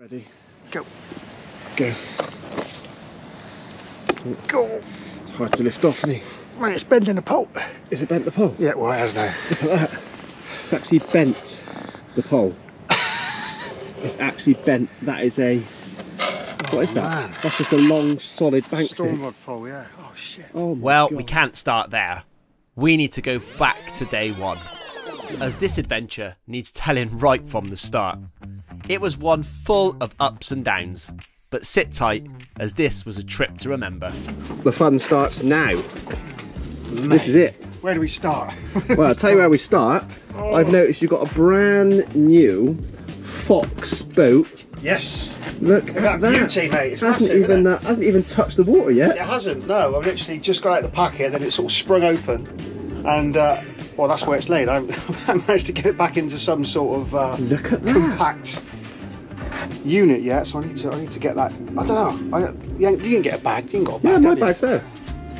Ready? Go. Go. Go. It's hard to lift off, isn't it? Mate, it's bending the pole. Is it bent the pole? Yeah, well, it has now. Look at that. It's actually bent the pole. It's actually bent. That is a... What is that? Man. That's just a long, solid bank stick. Storm rod pole, yeah. Oh, shit. Oh my Well, God. we can't start there. We need to go back to day one, as this adventure needs telling right from the start. It was one full of ups and downs, but sit tight, as this was a trip to remember. The fun starts now. Mate, This is it. Where do we start? Well, I'll tell you where we start. I've noticed you've got a brand new Fox boat. Yes. Look Look at at that that. beauty, mate. It's Hasn't massive, even isn't it? hasn't even touched the water yet. It hasn't, no. I've literally just got out the packet, then it sort of sprung open. And, well, that's where it's laid. I haven't managed to get it back into some sort of Look at that. compact unit yet, so I need to get that. I don't know. You didn't get a bag. You ain't got a bag. Yeah, my have you? bag's there.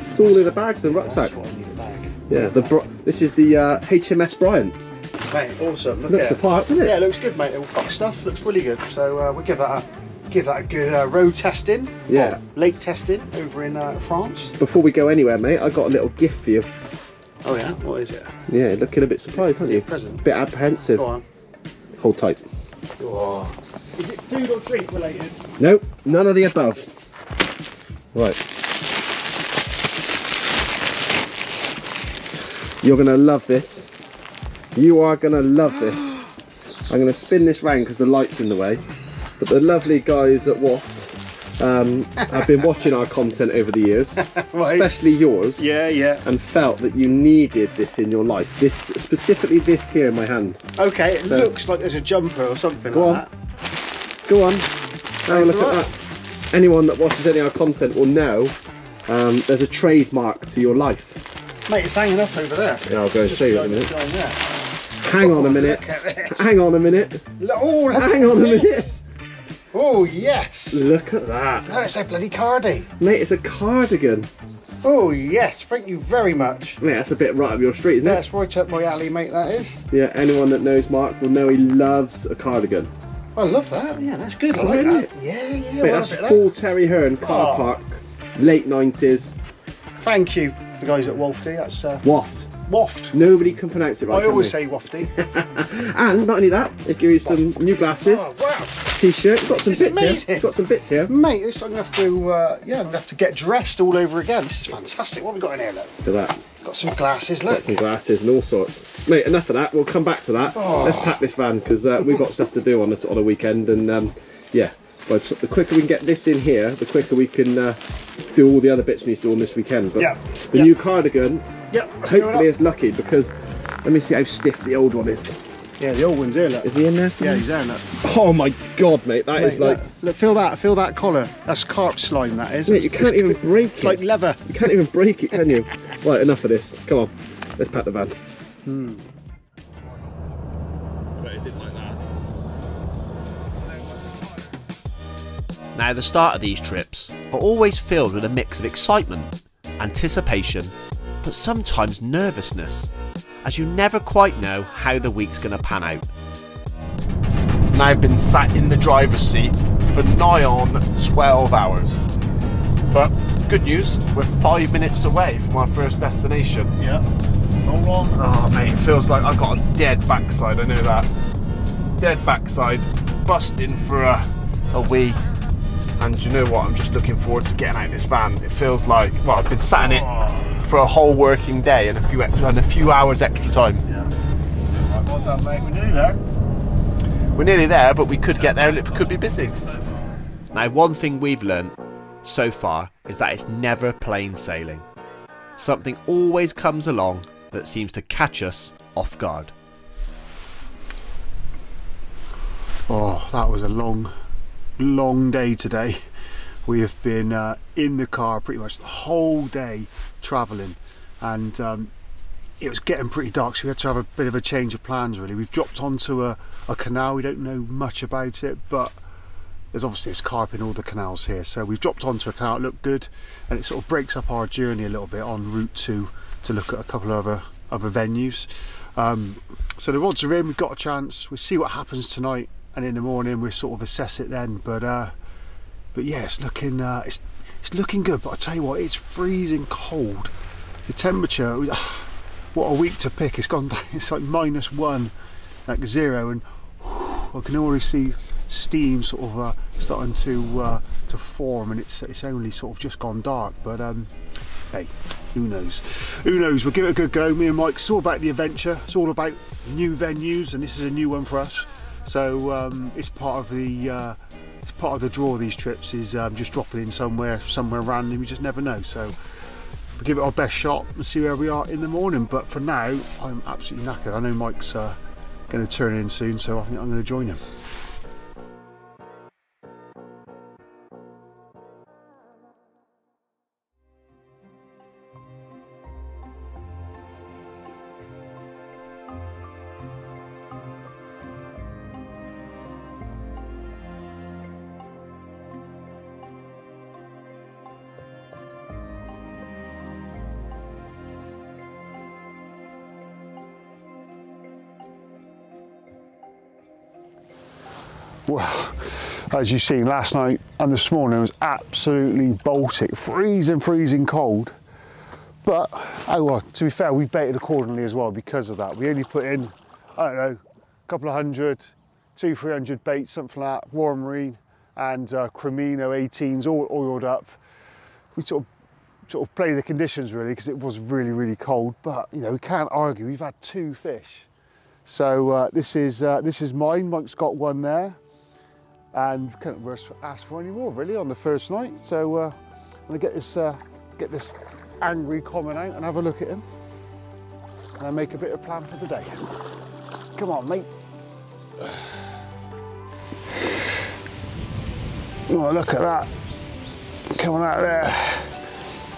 It's all in the bags and rucksack. That's what I need a bag. Yeah, this is the HMS Bryant. Mate, awesome. Look Looks at the part, doesn't it? Yeah, it looks good, mate. All Fox stuff looks really good. So we'll give that a good road testing. Yeah. Or lake testing over in France. Before we go anywhere, mate, I got a little gift for you. Oh yeah, what is it? Yeah, looking a bit surprised, aren't you? Present. Bit apprehensive. Go on. Hold tight. Oh. Is it food or drink related? Nope, none of the above. Right. You're gonna love this. You are gonna love this. I'm gonna spin this round because the light's in the way. But the lovely guys at Waft have been watching our content over the years, Right. especially yours. Yeah, yeah. And felt that you needed this in your life. This, specifically this here in my hand. Okay, it So- looks like there's a jumper or something Go like on. Go on, have a look at that. Anyone that watches any of our content will know there's a trademark to your life. that. Mate, it's hanging up over there. Yeah, I'll go and show you in a minute. Down there. Hang on a minute. Look at this. Hang on a minute. Oh, look Hang at on a this. minute. Oh, yes. Look at that. That's a bloody cardi. Mate, it's a cardigan. Oh, yes. Thank you very much. Mate, that's a bit right up your street, isn't it? That's right up my alley, mate, that is. Yeah, anyone that knows Mark will know he loves a cardigan. I love that. Yeah, that's good. I That's like right, that. Yeah, yeah. Mate, well, that's a bit of full Terry Hearn car Oh. park, late 90s. that. Thank you, the guys at Wafty. That's Waft. Waft. Nobody can pronounce it right, I can always they? say Wafty. And not only that, they give you some new glasses, Oh, wow. t-shirt. You've got some This is bits here. amazing. You've got some bits here. Mate, this I'm gonna have to, yeah, I'm gonna have to get dressed all over again. This is fantastic. What have we got in here, look? Look at that. Got some glasses, Got look. some glasses and all sorts. Mate, enough of that. We'll come back to that. Oh. Let's pack this van because we've got stuff to do on a weekend, and yeah. But the quicker we can get this in here, the quicker we can do all the other bits we need to do on this weekend. But Yeah. the Yeah. new cardigan, Yep, let's do it hopefully up. it's lucky because let me see how stiff the old one is. Yeah, the old one's here, look. Is he in there Yeah, somewhere? he's there, look. Oh my God, mate, that is Mate, like... look, feel that collar. That's carp slime, that is. Mate, you can't even break It's it. like leather. You can't even break it, can you? Right, enough of this. Come on, let's pack the van. But it didn't like that. Now, the start of these trips are always filled with a mix of excitement, anticipation, but sometimes nervousness, as you never quite know how the week's going to pan out. Now I've been sat in the driver's seat for nigh on 12 hours. But good news, we're 5 minutes away from our first destination. Yeah. Hold on. Oh mate, it feels like I've got a dead backside, I know that. Dead backside, busting for a wee. And do you know what, I'm just looking forward to getting out of this van. It feels like, well, I've been sat in it for a whole working day and a few hours extra time. Yeah. Right, well done, mate. We're nearly there. We're nearly there, but we could get there and it could be busy. Now, one thing we've learned so far is that it's never plain sailing. Something always comes along that seems to catch us off guard. Oh, that was a long day today. We have been in the car pretty much the whole day travelling, and it was getting pretty dark, so we had to have a bit of a change of plans really. We've dropped onto a canal. We don't know much about it, but there's obviously this carp in all the canals here, so we've dropped onto a canal. It looked good, and it sort of breaks up our journey a little bit en route to look at a couple of other venues. So the rods are in, we've got a chance. We'll see what happens tonight, and in the morning we'll sort of assess it then. But yeah, it's looking good. But I tell you what, it's freezing cold. The temperature, what a week to pick. It's gone. It's like -1, like 0, and I can already see steam sort of starting to form, and it's only sort of just gone dark. But hey, who knows? Who knows? We'll give it a good go. Me and Mike. It's all about the adventure. It's all about new venues, and this is a new one for us. So it's part of the draw of these trips. Is just dropping in somewhere random. You just never know. So we'll give it our best shot and see where we are in the morning. But for now, I'm absolutely knackered. I know Mike's going to turn in soon, so I think I'm going to join him. Well, as you've seen last night and this morning, it was absolutely Baltic, freezing cold. But oh well, to be fair, we baited accordingly as well because of that. We only put in, I don't know, a couple of hundred, 200-300 baits, something like that, Royal Marine and Cremino 18s all oiled up. We sort of play the conditions really because it was really cold. But you know, we can't argue. We've had 2 fish. So this is mine. Mike's got one there. And couldn't ask for any more really on the first night. So I'm gonna get this angry common out and have a look at him and make a bit of plan for the day. Come on, mate. Oh, look at that coming out there.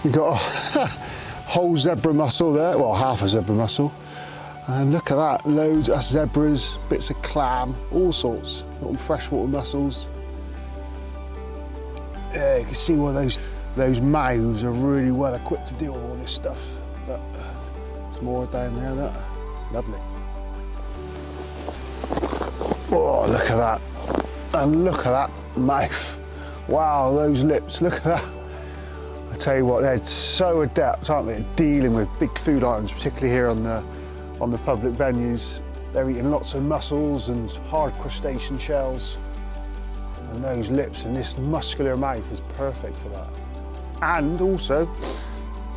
We've got a whole zebra mussel there, well, half a zebra mussel. And look at that, loads of zebras, bits of clam, all sorts, little freshwater mussels. Yeah, you can see why those mouths are really well equipped to deal with all this stuff. But there's more down there, look. Lovely. Oh, look at that. And look at that mouth. Wow, those lips, look at that. I tell you what, they're so adept, aren't they, at dealing with big food items, particularly here on the public venues. They're eating lots of mussels and hard crustacean shells, and those lips and this muscular mouth is perfect for that. And also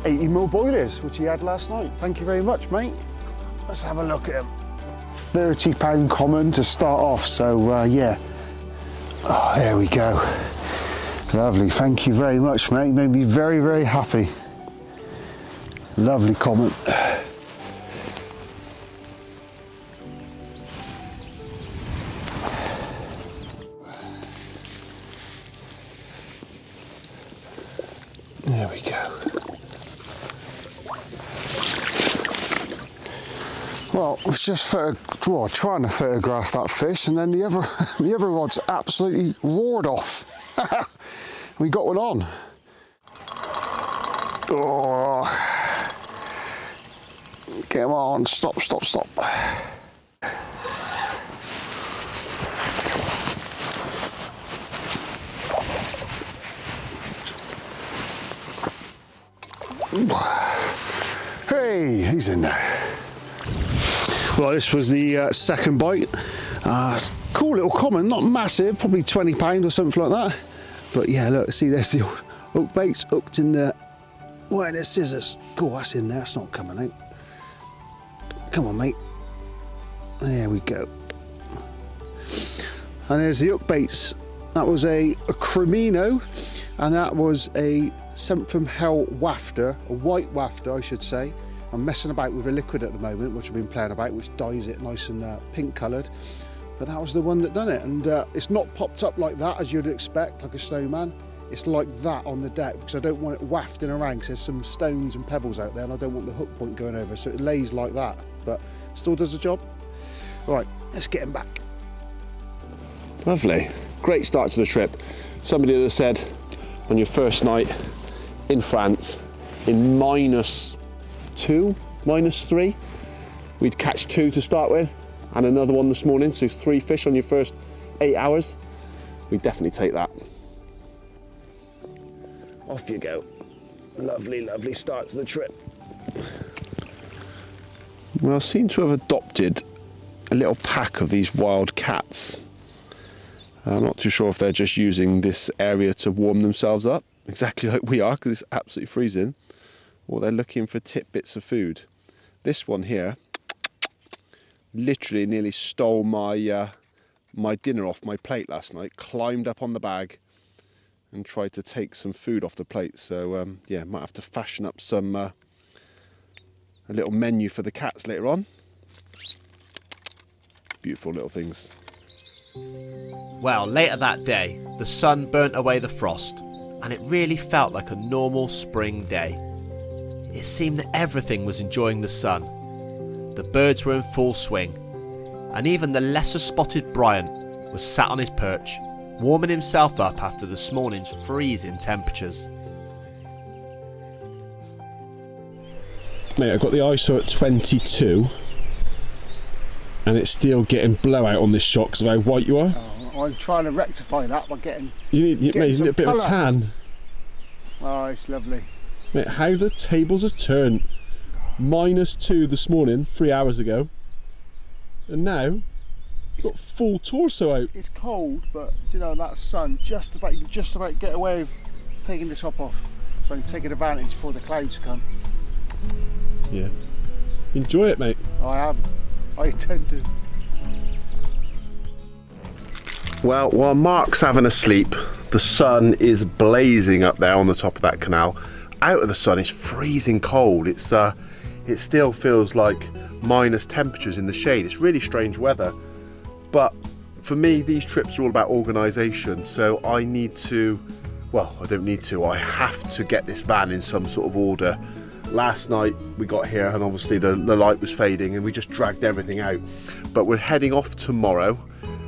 80mm boilies, which he had last night. Thank you very much, mate. Let's have a look at him. £30 common to start off, so yeah. Oh, there we go. Lovely, thank you very much, mate. You made me very happy. Lovely comment. There we go. Well, I was just trying to photograph that fish, and then the other rod's absolutely roared off. We got one on. Oh, come on! Stop! Hey, he's in there. Well, this was the second bite. Cool little common, not massive, probably £20 or something like that. But yeah, look, see, there's the old hook baits hooked in the, where there's scissors. Cool, that's in there, it's not coming out. Come on, mate. There we go. And there's the hook baits. That was a Cremino, and that was a 7th from Hell wafter, a white wafter, I should say. I'm messing about with a liquid at the moment, which I've been playing about, which dyes it nice and pink coloured. But that was the one that done it, and it's not popped up like that as you'd expect, like a snowman. It's like that on the deck because I don't want it wafting around because there's some stones and pebbles out there, and I don't want the hook point going over, so it lays like that, but still does the job. Right, let's get him back. Lovely, great start to the trip. Somebody that said on your first night in France, in -2, -3, we'd catch 2 to start with, and another one this morning, so 3 fish on your first 8 hours, we definitely take that. Off you go. Lovely, lovely start to the trip. Well, I seem to have adopted a little pack of these wild cats. I'm not too sure if they're just using this area to warm themselves up, exactly like we are, because it's absolutely freezing, or they're looking for tidbits of food. This one here literally nearly stole my my dinner off my plate last night, climbed up on the bag and tried to take some food off the plate. So yeah, might have to fashion up some a little menu for the cats later on. Beautiful little things. Well, later that day, the sun burnt away the frost, and it really felt like a normal spring day. It seemed that everything was enjoying the sun. The birds were in full swing, and even the lesser spotted Bryant was sat on his perch, warming himself up after this morning's freezing temperatures. Mate, I've got the ISO at 22 and it's still getting blowout on this shot because of how white you are. Oh, I'm trying to rectify that by getting You need a bit colour. of tan. Oh, it's lovely. Mate, how the tables have turned. -2 this morning, 3 hours ago, and now you've got full torso out. It's cold, but you know, that sun you can just about get away with taking the top off, so I can take advantage before the clouds come. Yeah. Enjoy it, mate. I intend to. Well, while Mark's having a sleep, the sun is blazing up there on the top of that canal. Out of the sun, it's freezing cold. It still feels like minus temperatures in the shade. It's really strange weather. But for me, these trips are all about organisation. So I need to, well, I don't need to, I have to get this van in some sort of order. Last night we got here and obviously the light was fading and we just dragged everything out. But we're heading off tomorrow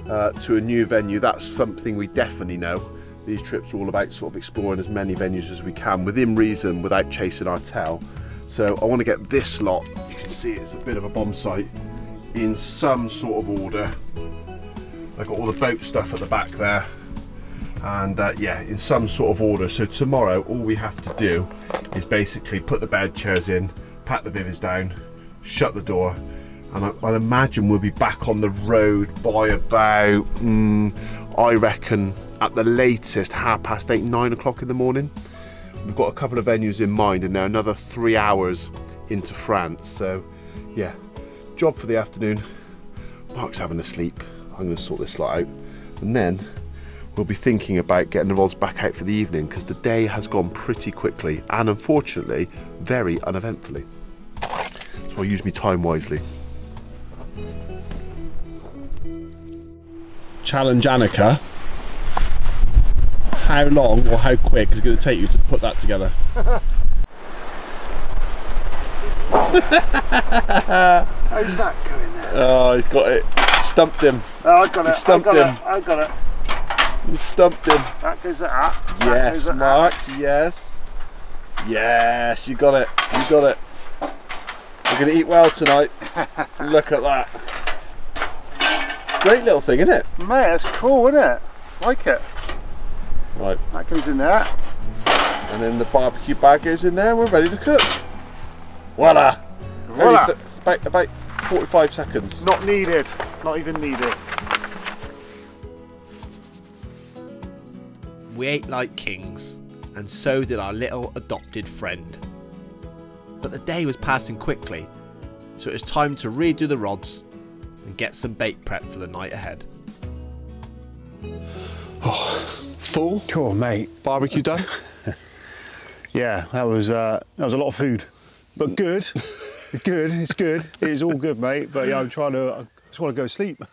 to a new venue. That's something we definitely know. These trips are all about sort of exploring as many venues as we can within reason without chasing our tail. So I want to get this lot, you can see it's a bit of a bomb site, in some sort of order. I've got all the boat stuff at the back there, and yeah, in some sort of order. So tomorrow all we have to do is basically put the bed chairs in, pat the bivvies down, shut the door, and I'd imagine we'll be back on the road by about, I reckon at the latest 8:30, 9 o'clock in the morning. We've got a couple of venues in mind and now another 3 hours into France. So yeah, job for the afternoon. Mark's having a sleep. I'm going to sort this lot out, and then we'll be thinking about getting the rods back out for the evening, because the day has gone pretty quickly and unfortunately very uneventfully. So I'll use my time wisely. Challenge Annika. How long or how quick is it going to take you to put that together? How's that going there? Oh, he's got it. Stumped him. Oh, I got it. Stumped him. I got it. You stumped him. That goes at that. Yes, Mark. Yes. Yes, you got it. You got it. We're going to eat well tonight. Look at that. Great little thing, isn't it? Mate, it's cool, isn't it? Like it. Right. That goes in there. And then the barbecue bag goes in there and we're ready to cook. Voila. Voila. About 45 seconds. Not needed. Not even needed. We ate like kings, and so did our little adopted friend. But the day was passing quickly, so it was time to redo the rods and get some bait prep for the night ahead. Oh, full? Cool, mate. Barbecue done? Yeah, that was a lot of food, but good. It's good. It's good. It is all good, mate. But yeah, I just want to go to sleep.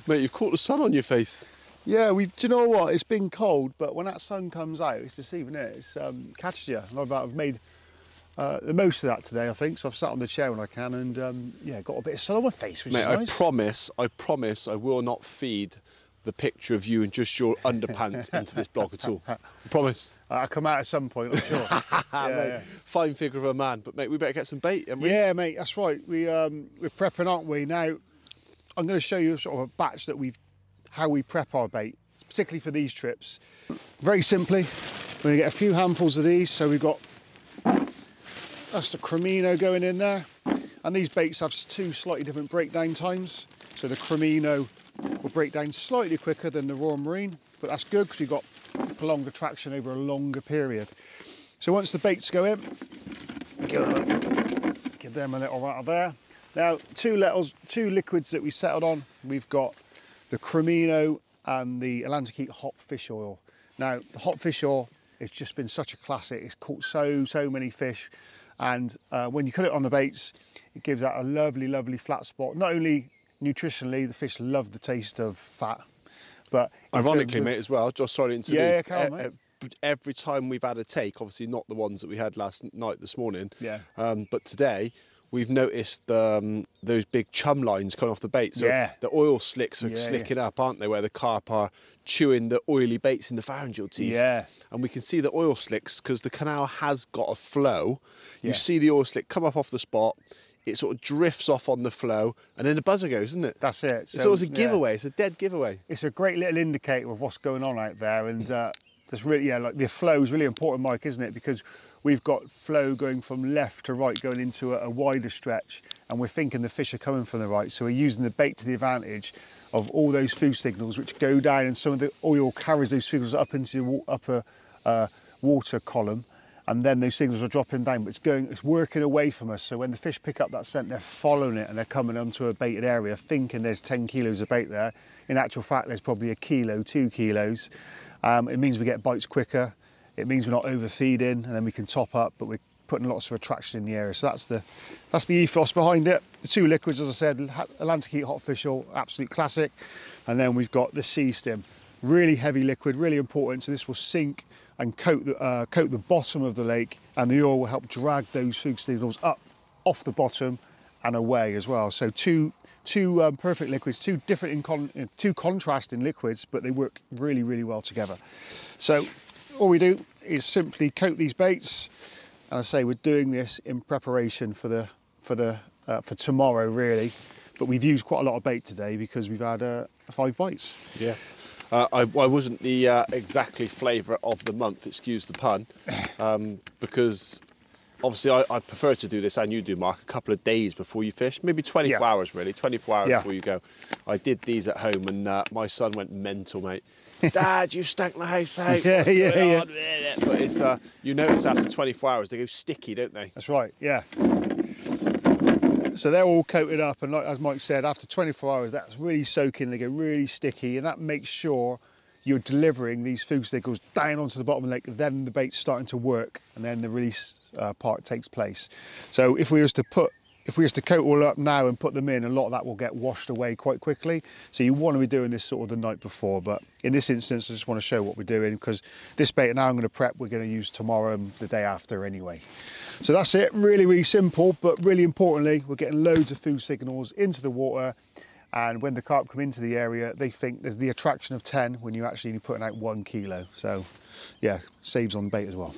Mate, you've caught the sun on your face. Yeah, do you know what? It's been cold, but when that sun comes out, it's deceiving, isn't it? It's catches you. I've made the most of that today, I think. So I've sat on the chair when I can, and yeah, got a bit of sun on my face, which Mate, is nice. I promise I will not feed the picture of you in just your underpants into this blog at all. I promise. I'll come out at some point, I'm sure. Yeah. Fine figure of a man, but mate, we better get some bait, haven't we? Yeah, mate, that's right. We're prepping, aren't we? Now, I'm going to show you sort of a batch that we've how we prep our bait, particularly for these trips. Very simply, we're going to get a few handfuls of these. So we've got, that's the Cremino going in there. And these baits have 2 slightly different breakdown times. So the Cremino will break down slightly quicker than the Royal Marine, but that's good because we've got prolonged attraction over a longer period. So once the baits go in, give them a little rattle there. Now, two liquids that we settled on. We've got the Cremino and the Atlantic Heat hot fish oil. Now, the hot fish oil has just been such a classic. It's caught so many fish. And when you put it on the baits, it gives out a lovely flat spot. Not only nutritionally, the fish love the taste of fat, but ironically, mate, as well, just sorry to yeah, carry on, mate. Every time we've had a take, obviously not the ones that we had last night, this morning, yeah, but today, we've noticed those big chum lines coming off the bait. So yeah, the oil slicks are slicking up, aren't they, where the carp are chewing the oily baits in the pharyngeal teeth. Yeah. And we can see the oil slicks because the canal has got a flow. You see the oil slick come up off the spot, it sort of drifts off on the flow, and then the buzzer goes, isn't it? That's it. So, it's always a giveaway, it's a dead giveaway. It's a great little indicator of what's going on out there, and there's really, like the flow is really important, Mike, isn't it? Because we've got flow going from left to right, going into a wider stretch, and we're thinking the fish are coming from the right, so we're using the bait to the advantage of all those food signals which go down, and some of the oil carries those signals up into the upper water column, and then those signals are dropping down, but it's working away from us. So when the fish pick up that scent, they're following it and they're coming onto a baited area thinking there's 10 kilos of bait there. In actual fact, there's probably 1 kilo, 2 kilos. It means we get bites quicker. It means we're not overfeeding, and then we can top up, but we're putting lots of attraction in the area. So that's the ethos behind it. The 2 liquids, as I said, Atlantic Heat hot fish oil, absolute classic. And then we've got the sea stim, really heavy liquid, really important. So this will sink and coat the bottom of the lake, and the oil will help drag those food signals up off the bottom and away as well. So two perfect liquids, 2 different, 2 contrasting liquids, but they work really well together. So all we do is simply coat these baits, and I say we're doing this in preparation for tomorrow, really. But we've used quite a lot of bait today because we've had 5 bites. Yeah. I wasn't the exactly flavour of the month, excuse the pun, because obviously I prefer to do this, and you do, Mark, a couple of days before you fish, maybe 24 hours really, 24 hours before you go. I did these at home, and my son went mental, mate. Dad, you stank the house out. What's going on? But it's you notice after 24 hours they go sticky, don't they? That's right, yeah. So they're all coated up, and like as Mike said, after 24 hours that's really soaking, they get really sticky, and that makes sure you're delivering these food signals down onto the bottom of the lake. Then the bait's starting to work, and then the release part takes place. So if we was to coat all up now and put them in, a lot of that will get washed away quite quickly. So you want to be doing this sort of the night before, but in this instance I just want to show what we're doing, because this bait now I'm going to prep, we're going to use tomorrow and the day after anyway. So that's it, really simple, but really importantly, we're getting loads of food signals into the water, and when the carp come into the area, they think there's the attraction of 10 when you're actually putting out 1 kilo. So yeah, saves on bait as well.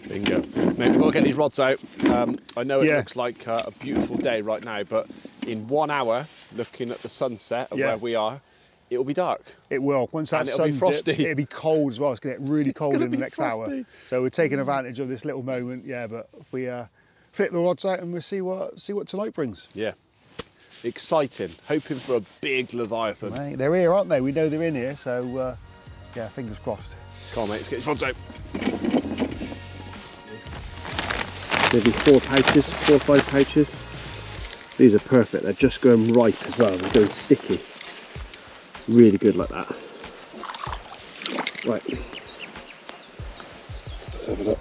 Bingo. Mate, we've got to get these rods out. I know it looks like a beautiful day right now, but in 1 hour, looking at the sunset of where we are, it will be dark. It will. Once that it'll be frosty. It'll be cold as well. It's going to get really cold in the next hour. So we're taking advantage of this little moment. Yeah, but we flip the rods out and we'll see what tonight brings. Yeah. Exciting. Hoping for a big Leviathan. Mate, they're here, aren't they? We know they're in here, so yeah, fingers crossed. Come on, mate, let's get these rods out. Maybe 4 pouches, 4 or 5 pouches. These are perfect. They're just going ripe as well. They're going sticky. Really good like that. Right. Let's have a look.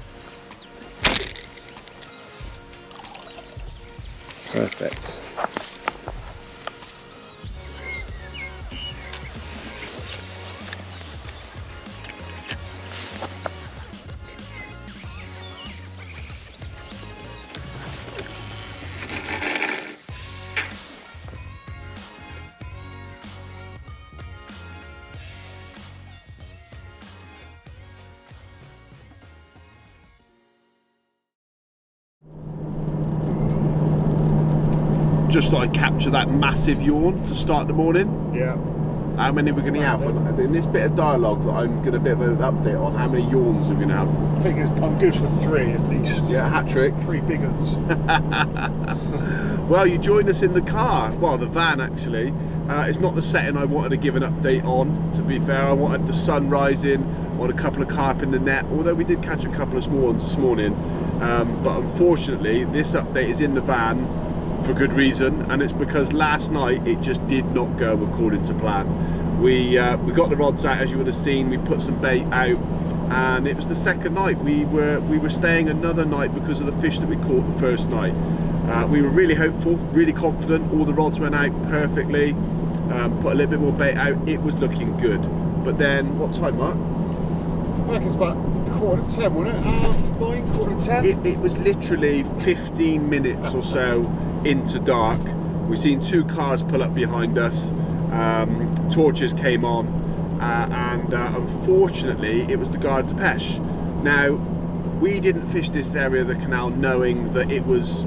Perfect. Just thought I'd capture that massive yawn to start the morning. Yeah. How many we're going to have? In this bit of dialogue that I'm going to bit of an update on, how many yawns are we going to have? I think I'm good for 3 at least. Yeah, hat trick. 3 big ones. Well, you joined us in the car, well, the van actually. It's not the setting I wanted to give an update on, to be fair. I wanted the sun rising, wanted a couple of carp in the net, although we did catch a couple of small ones this morning. But unfortunately, this update is in the van for good reason, and it's because last night it just did not go according to plan. We got the rods out, as you would have seen. We put some bait out, and it was the second night. We were staying another night because of the fish that we caught the first night. We were really hopeful, really confident. All the rods went out perfectly. Put a little bit more bait out. It was looking good. But then, what time, Mark? I reckon it's about 9:15, wasn't it? 9, 9:10. It was literally 15 minutes or so into dark. We've seen 2 cars pull up behind us. Torches came on, and unfortunately, it was the Garde de Pêche. Now, we didn't fish this area of the canal knowing that it was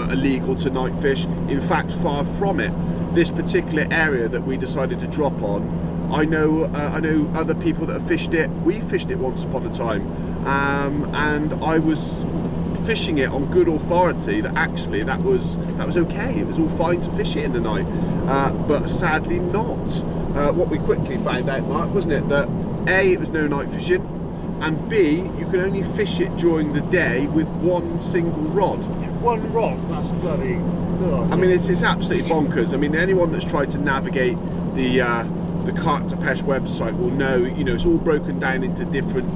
illegal to night fish. In fact, far from it. This particular area that we decided to drop on, I know other people that have fished it. We fished it once upon a time, and I was fishing it on good authority that actually that was okay. It was all fine to fish it in the night, but sadly not. What we quickly found out, Mark, wasn't it, that A, it was no night fishing, and B, you can only fish it during the day with 1 single rod. 1 rod? That's bloody... I mean, it's absolutely bonkers. I mean, anyone that's tried to navigate the Garde de Pêche website will know, you know, it's all broken down into different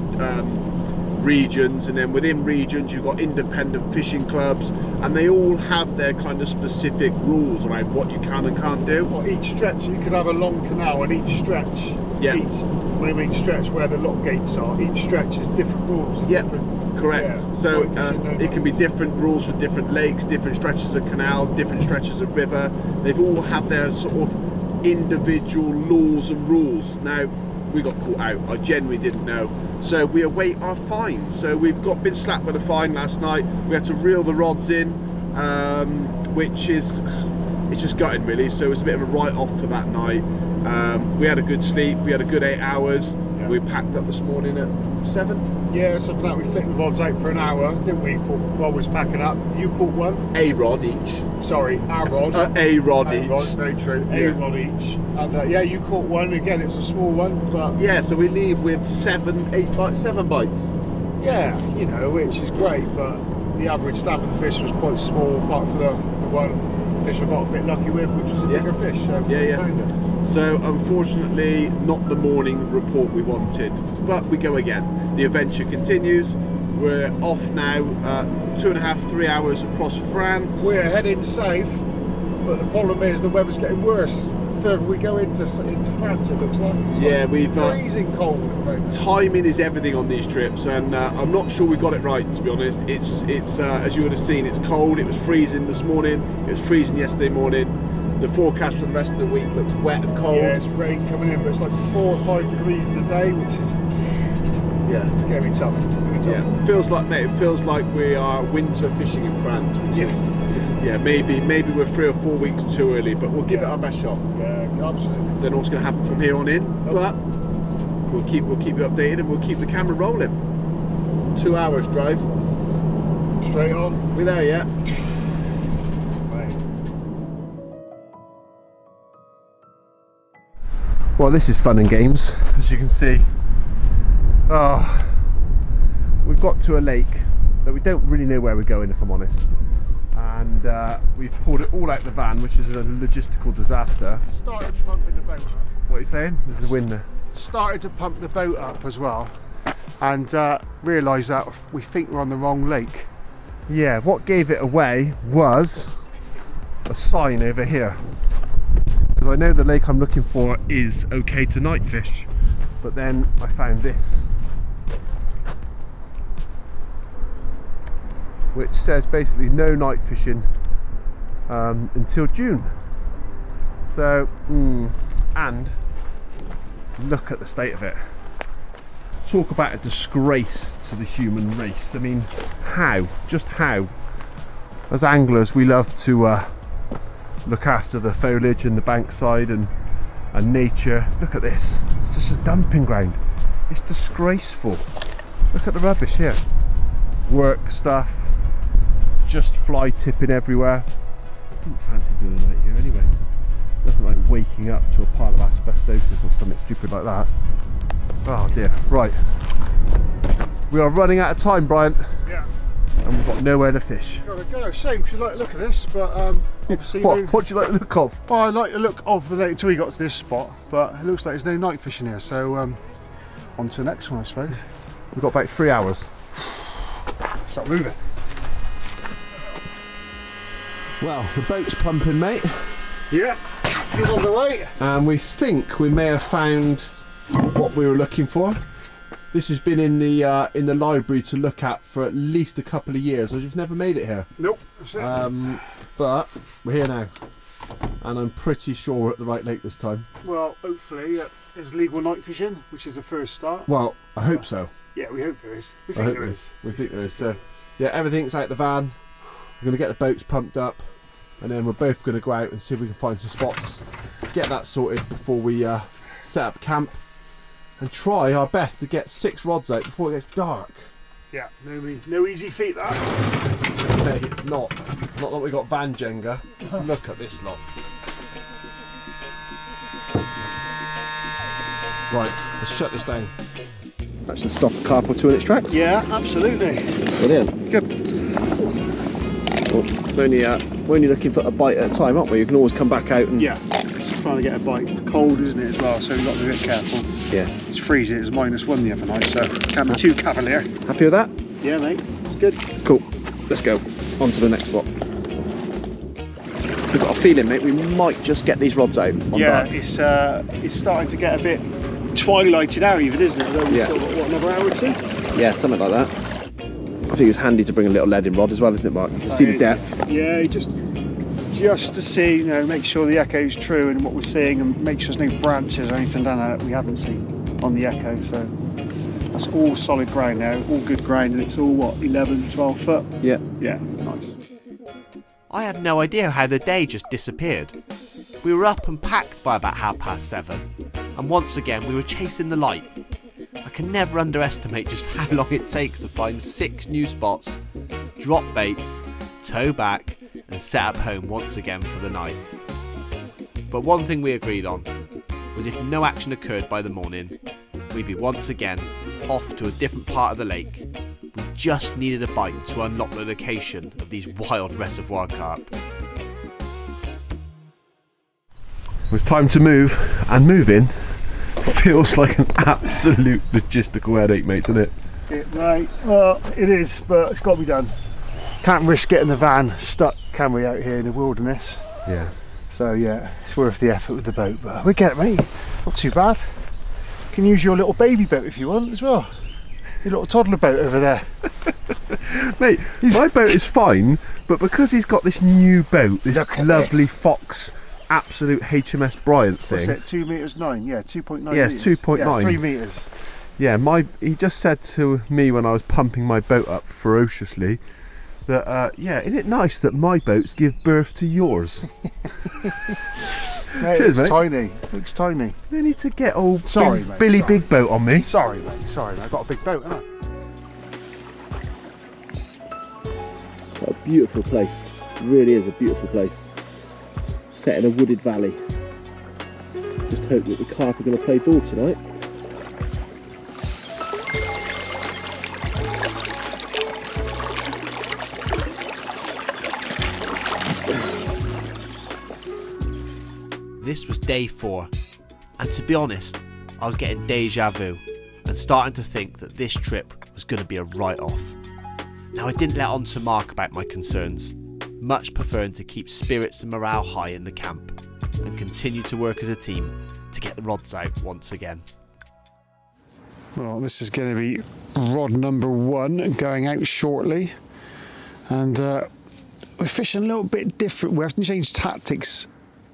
regions, and then within regions you've got independent fishing clubs, and they all have their kind of specific rules around what you can and can't do. Well, each stretch, you could have a long canal, and each stretch, yeah. When I mean stretch, where the lock gates are, each stretch is different rules. And yeah. Different, correct. Yeah, so it can be different rules for different lakes, different stretches of canal, different stretches of river. They've all have their sort of individual laws and rules. Now, we got caught out. I genuinely didn't know. So we await our fine. So we've been slapped with a fine last night. We had to reel the rods in, which is, it's just gutting really. So it was a bit of a write-off for that night. We had a good sleep. We had a good 8 hours. Yeah. We packed up this morning at 7. Yeah, something like that. We flicked the rods out for an hour, didn't we? While we was packing up. You caught 1. A rod each. Sorry, a rod. A rod each. Rod, very true. Yeah. A rod each. And yeah, you caught 1. Again, it was a small one, but yeah. So we leave with 7 bites. Yeah, you know, which is great, but the average stamp of the fish was quite small, apart from the one fish I got a bit lucky with, which was a bigger fish. So yeah. So unfortunately, not the morning report we wanted, but we go again. The adventure continues. We're off now, 2.5, 3 hours across France. We're heading south, but the problem is the weather's getting worse. The further we go into France, it looks like. It's we've freezing cold at the moment. Timing is everything on these trips, and I'm not sure we got it right, to be honest. It's as you would have seen, it's cold. It was freezing this morning. It was freezing yesterday morning. The forecast for the rest of the week looks wet and cold. Yeah, it's rain coming in, but it's like 4 or 5 degrees in the day, which is it's going to be tough. Yeah, it feels like we are winter fishing in France, which is maybe we're 3 or 4 weeks too early, but we'll give it our best shot. Yeah, absolutely. Don't know what's going to happen from here on in, but we'll keep you updated, and we'll keep the camera rolling. 2 hours drive. Straight on. We're there yet. Well, this is fun and games, as you can see. We've got to a lake, but we don't really know where we're going, if I'm honest. And we've pulled it all out the van, which is a logistical disaster. Started pumping the boat up. What are you saying? There's a wind there. Started to pump the boat up as well, and realised that we think we're on the wrong lake. Yeah, what gave it away was a sign over here. Because I know the lake I'm looking for is okay to night fish, but then I found this, which says basically no night fishing until June. So, and look at the state of it. Talk about a disgrace to the human race. I mean, how? Just how? As anglers, we love to look after the foliage and the bankside and and nature. Look at this, it's just a dumping ground. It's disgraceful. Look at the rubbish here. Work stuff, just fly tipping everywhere. I didn't fancy doing a night here anyway. Nothing like waking up to a pile of asbestosis or something stupid like that. Oh dear, right. We are running out of time, Bryant. Yeah. And we've got nowhere to fish. Gotta go. Shame, because you like the look of this, but obviously... What do you like the look of? Well, I like the look of the lake until we got to this spot, but it looks like there's no night fishing here, so on to the next one, I suppose. We've got about 3 hours. Start moving. Well, the boat's pumping, mate. Yeah, he's on the way. And we think we may have found what we were looking for. This has been in the library to look at for at least a couple of years. We've never made it here. Nope, that's it. But we're here now, and I'm pretty sure we're at the right lake this time. Well, hopefully there's legal night fishing, which is the first start. Well, I hope so. Yeah, we hope there is. We think there is. We think there is. So, yeah, everything's out the van. We're going to get the boats pumped up, and then we're both going to go out and see if we can find some spots, get that sorted before we set up camp, and try our best to get 6 rods out before it gets dark. Yeah, no easy feat that. Hey, it's not that we got van Jenga. Look at this lot. Right, let's shut this down. That should stop a carp or two in its tracks. Yeah, absolutely. Brilliant. Good. Well, we're only looking for a bite at a time, aren't we? You can always come back out and... Yeah, just trying to get a bite. It's cold, isn't it, as well, so we've got to be a bit careful. Yeah. It's freezing, it was -1 the other night, so can't be too cavalier. Happy with that? Yeah, mate, it's good. Cool. Let's go. On to the next spot. We've got a feeling, mate, we might just get these rods out on Yeah, dark. it's starting to get a bit twilighted out even, isn't it? We've Yeah. still got, what, another hour or two? Yeah, something like that. I think it's handy to bring a little leading rod as well, isn't it, Mark? You can see the depth. Yeah, just to see, you know, make sure the echo's true and what we're seeing, and make sure there's no branches or anything down there that we haven't seen on the echo. So that's all solid ground now, all good ground, and it's all, what, 11, 12 foot? Yeah. Yeah, nice. I have no idea how the day just disappeared. We were up and packed by about 7:30, and once again we were chasing the light. I can never underestimate just how long it takes to find 6 new spots, drop baits, tow back, and set up home once again for the night. But one thing we agreed on was if no action occurred by the morning, we'd be once again off to a different part of the lake. We just needed a bite to unlock the location of these wild reservoir carp. It's time to move, and moving feels like an absolute logistical headache, mate, doesn't it? Right, well, it is, but it's got to be done. Can't risk getting the van stuck, can we, out here in the wilderness? Yeah. So yeah, it's worth the effort with the boat, but we get it, mate. Not too bad. Can use your little baby boat if you want as well. Your little toddler boat over there. Mate, my boat is fine, but because he's got this new boat, this lovely Fox absolute HMS Bryant thing. What's it, 2 meters 9? Yeah, 2.9 Yes, meters. 2.9. Yeah, 3 meters. Yeah, he just said to me when I was pumping my boat up ferociously that, yeah, isn't it nice that my boats give birth to yours? Mate, Cheers, it looks mate. tiny. It looks tiny. They need to get old Sorry, mate, Billy sorry. Big Boat on me. Sorry, mate. Sorry, mate. I've got a big boat, haven't I? What a beautiful place. It really is a beautiful place. Set in a wooded valley. Just hope that the carp are going to play ball tonight. This was day 4, and to be honest, I was getting deja vu and starting to think that this trip was going to be a write-off. Now, I didn't let on to Mark about my concerns, much preferring to keep spirits and morale high in the camp and continue to work as a team to get the rods out once again. Well, this is going to be rod number 1 going out shortly, and we're fishing a little bit different. We have to change tactics,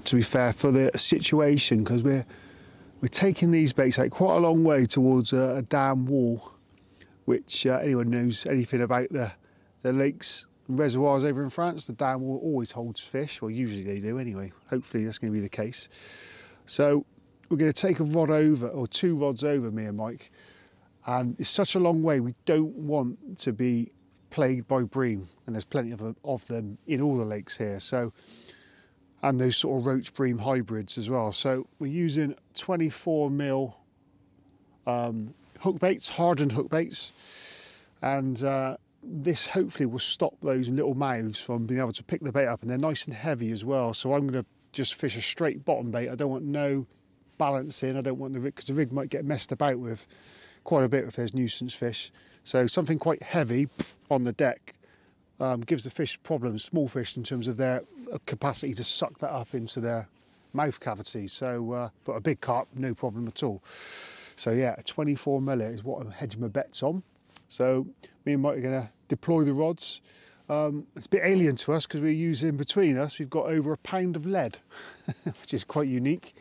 to be fair, for the situation, because we're taking these baits out quite a long way towards a dam wall, which anyone knows anything about the lakes and reservoirs over in France, the dam wall always holds fish, or usually they do anyway. Hopefully that's going to be the case. So to take a rod over, or 2 rods over, me and Mike, and it's such a long way. We don't want to be plagued by bream, and there's plenty of them in all the lakes here. So, and those sort of roach bream hybrids as well. So we're using 24mm hook baits, hardened hook baits, and this hopefully will stop those little mouths from being able to pick the bait up, and they're nice and heavy as well. So I'm going to just fish a straight bottom bait. I don't want no balancing. I don't want the rig, because the rig might get messed about with quite a bit if there's nuisance fish. So something quite heavy on the deck gives the fish problems, small fish, in terms of their capacity to suck that up into their mouth cavity. So, but a big carp, no problem at all. So yeah, a 24mm is what I'm hedging my bets on. So me and Mike are going to deploy the rods. It's a bit alien to us because we're using, between us, we've got over a pound of lead, which is quite unique.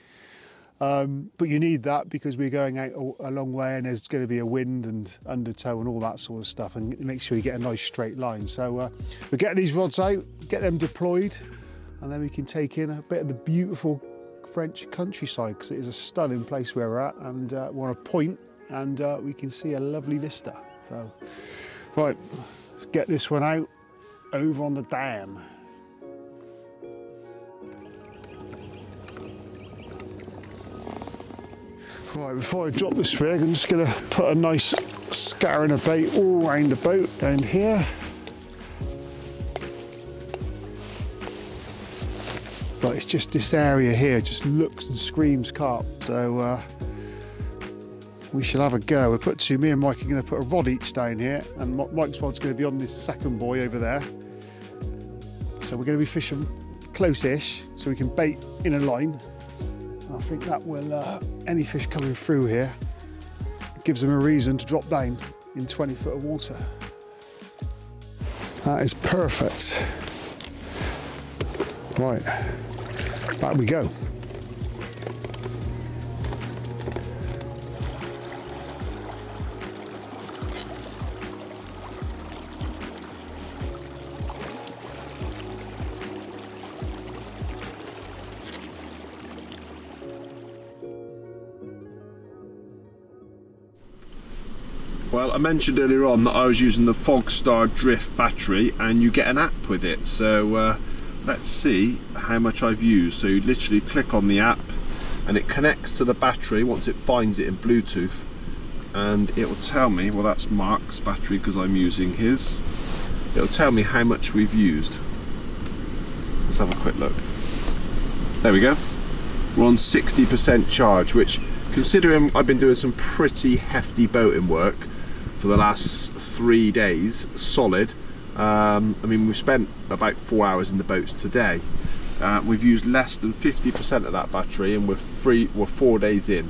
But you need that because we're going out a long way, and there's going to be a wind and undertow and all that sort of stuff, and make sure you get a nice straight line. So we're getting these rods out, get them deployed, and then we can take in a bit of the beautiful French countryside, because it is a stunning place where we're at, and we're on a point, and we can see a lovely vista. So, right, let's get this one out over on the dam. Right, before I drop this rig, I'm just going to put a nice scouring of bait all around the boat down here. But it's just this area here just looks and screams carp, so we shall have a go. We'll put two, me and Mike are going to put a rod each down here, and Mike's rod's going to be on this second buoy over there. So we're going to be fishing close-ish, so we can bait in a line. I think that will, any fish coming through here, it gives them a reason to drop down in 20 foot of water. That is perfect. Right, back we go. Well, I mentioned earlier on that I was using the Fogstar Drift battery, and you get an app with it. So let's see how much I've used. So you literally click on the app and it connects to the battery once it finds it in Bluetooth, and it will tell me, well, that's Mark's battery because I'm using his. It'll tell me how much we've used. Let's have a quick look. There we go. We're on 60% charge, which, considering I've been doing some pretty hefty boating work for the last 3 days, solid. I mean, we've spent about 4 hours in the boats today. We've used less than 50% of that battery, and we're 4 days in.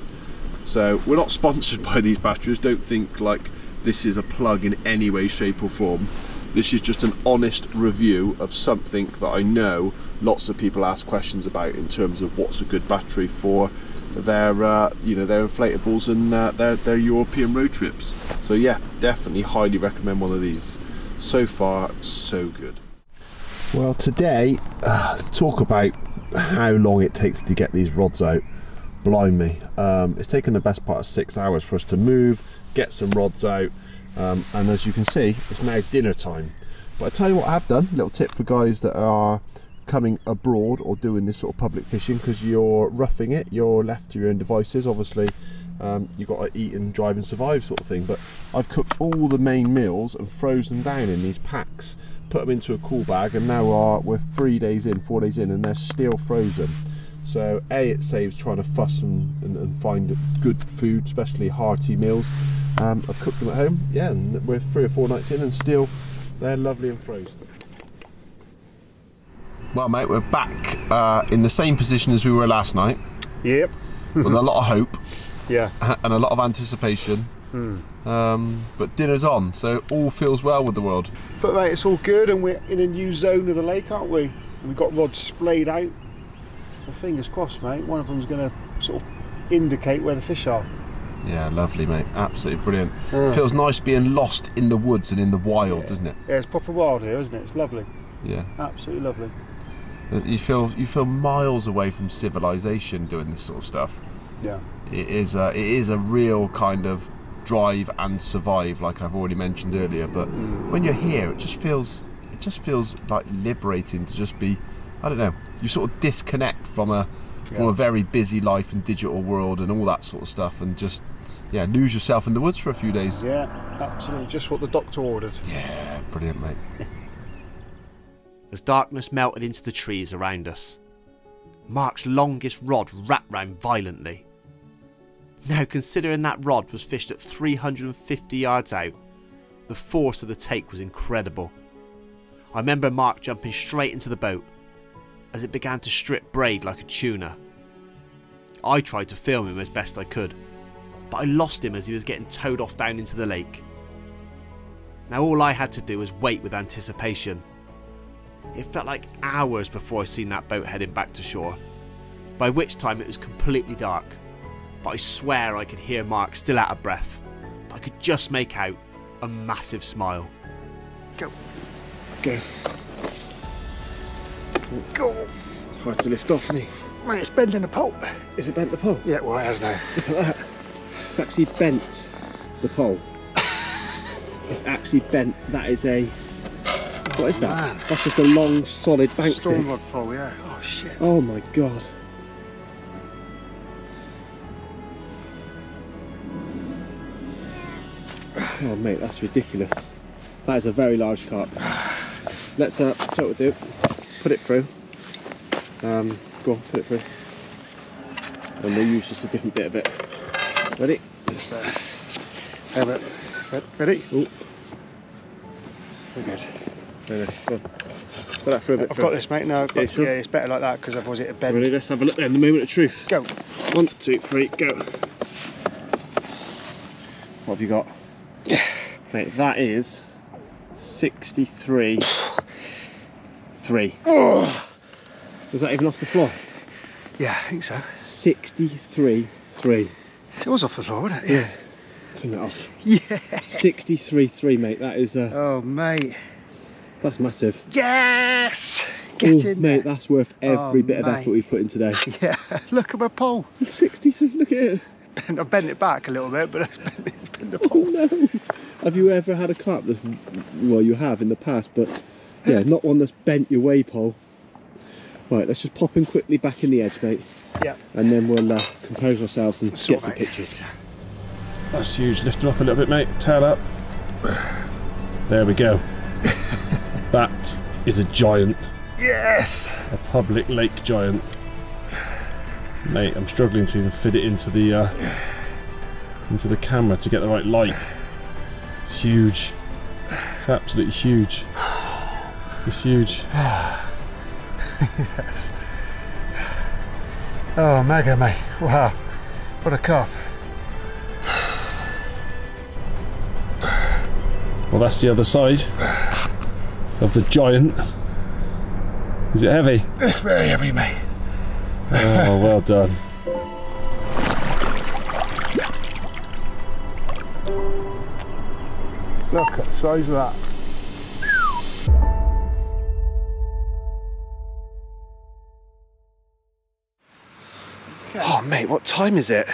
So we're not sponsored by these batteries. Don't think like this is a plug in any way, shape or form. This is just an honest review of something that I know lots of people ask questions about in terms of what's a good battery for their you know, their inflatables and their European road trips. So yeah, definitely highly recommend one of these. So far, so good. Well, today, talk about how long it takes to get these rods out. Blimey, it's taken the best part of 6 hours for us to move, get some rods out, and as you can see, it's now dinner time. But I tell you what I have done, little tip for guys that are coming abroad or doing this sort of public fishing, because you're roughing it, you're left to your own devices. Obviously, you've got to eat and drive and survive sort of thing, but I've cooked all the main meals and froze them down in these packs, put them into a cool bag, and now we're 4 days in, and they're still frozen. So A, it saves trying to fuss and find good food, especially hearty meals. I've cooked them at home, yeah, and we're 3 or 4 nights in and still they're lovely and frozen. Well, mate, we're back in the same position as we were last night. Yep. With a lot of hope. Yeah. And a lot of anticipation. But dinner's on, so all feels well with the world. But mate, it's all good, and we're in a new zone of the lake, aren't we? And we've got rods splayed out. So fingers crossed, mate. One of them's going to sort of indicate where the fish are. Yeah, lovely, mate. Absolutely brilliant. Feels nice being lost in the woods and in the wild, doesn't it? Yeah, it's proper wild here, isn't it? It's lovely. Yeah. Absolutely lovely. You feel miles away from civilization doing this sort of stuff. Yeah. It is a real kind of drive and survive, like I've already mentioned earlier. But when you're here, it just feels like liberating to just be, I don't know, you sort of disconnect from a very busy life and digital world and all that sort of stuff, and just lose yourself in the woods for a few days. Yeah, absolutely, just what the doctor ordered. Yeah, brilliant, mate. As darkness melted into the trees around us, Mark's longest rod wrapped round violently. Now, considering that rod was fished at 350 yards out, the force of the take was incredible. I remember Mark jumping straight into the boat as it began to strip braid like a tuna. I tried to film him as best I could, but I lost him as he was getting towed off down into the lake. Now all I had to do was wait with anticipation. It felt like hours before I seen that boat heading back to shore, by which time it was completely dark, but I swear I could hear Mark still out of breath, but I could just make out a massive smile. Go. Go. Go. It's hard to lift off, isn't it? Mate, it's bending the pole. Is it bent the pole? Yeah, well, it has now. Look at that. It's actually bent the pole. It's actually bent. That is a... What is that? Man. That's just a long, solid bank stick. Storm rod pole, yeah. Oh, shit. Oh my god. Oh mate, that's ridiculous. That is a very large carp. Let's so what we'll do. Put it through. Go on, put it through. And we'll use just a different bit of it. Ready? Just there. Have it. Ready? Ooh. We're good. Ready, go on. Put that through a bit. I've got this, mate. No, I've got, Yeah, sure. yeah, it's better like that because otherwise it'll bend. Ready, let's have a look then. The moment of truth. Go. 1, 2, 3, go. What have you got? Mate, that is 63.3. Oh. Was that even off the floor? Yeah, I think so. 63.3. It was off the floor, wasn't it? Yeah. Turn that off. Yeah. 63.3, mate. That is Oh, mate. that's massive. Yes. Get in mate, there. that's worth every bit of mate. effort we put in today. Yeah. Look at my pole. 63. Look at it. I've bent it back a little bit, but it's bent the Oh pole. no. Have you ever had a carp that's, well, you have in the past, but yeah, not one that's bent your way pole. Right, let's just pop him quickly back in the edge, mate. Yeah. And then we'll compose ourselves and get some mate. pictures. That's huge. Lift him up a little bit, mate. Tail up. There we go. That is a giant. Yes. A public lake giant. Mate, I'm struggling to even fit it into the camera to get the right light. It's huge. It's absolutely huge. It's huge. Yes. Oh, mega, mate. Wow. What a carp. Well, that's the other side of the giant. Is it heavy? It's very heavy, mate. Oh, well done. Look at the size of that. Oh, mate, what time is it?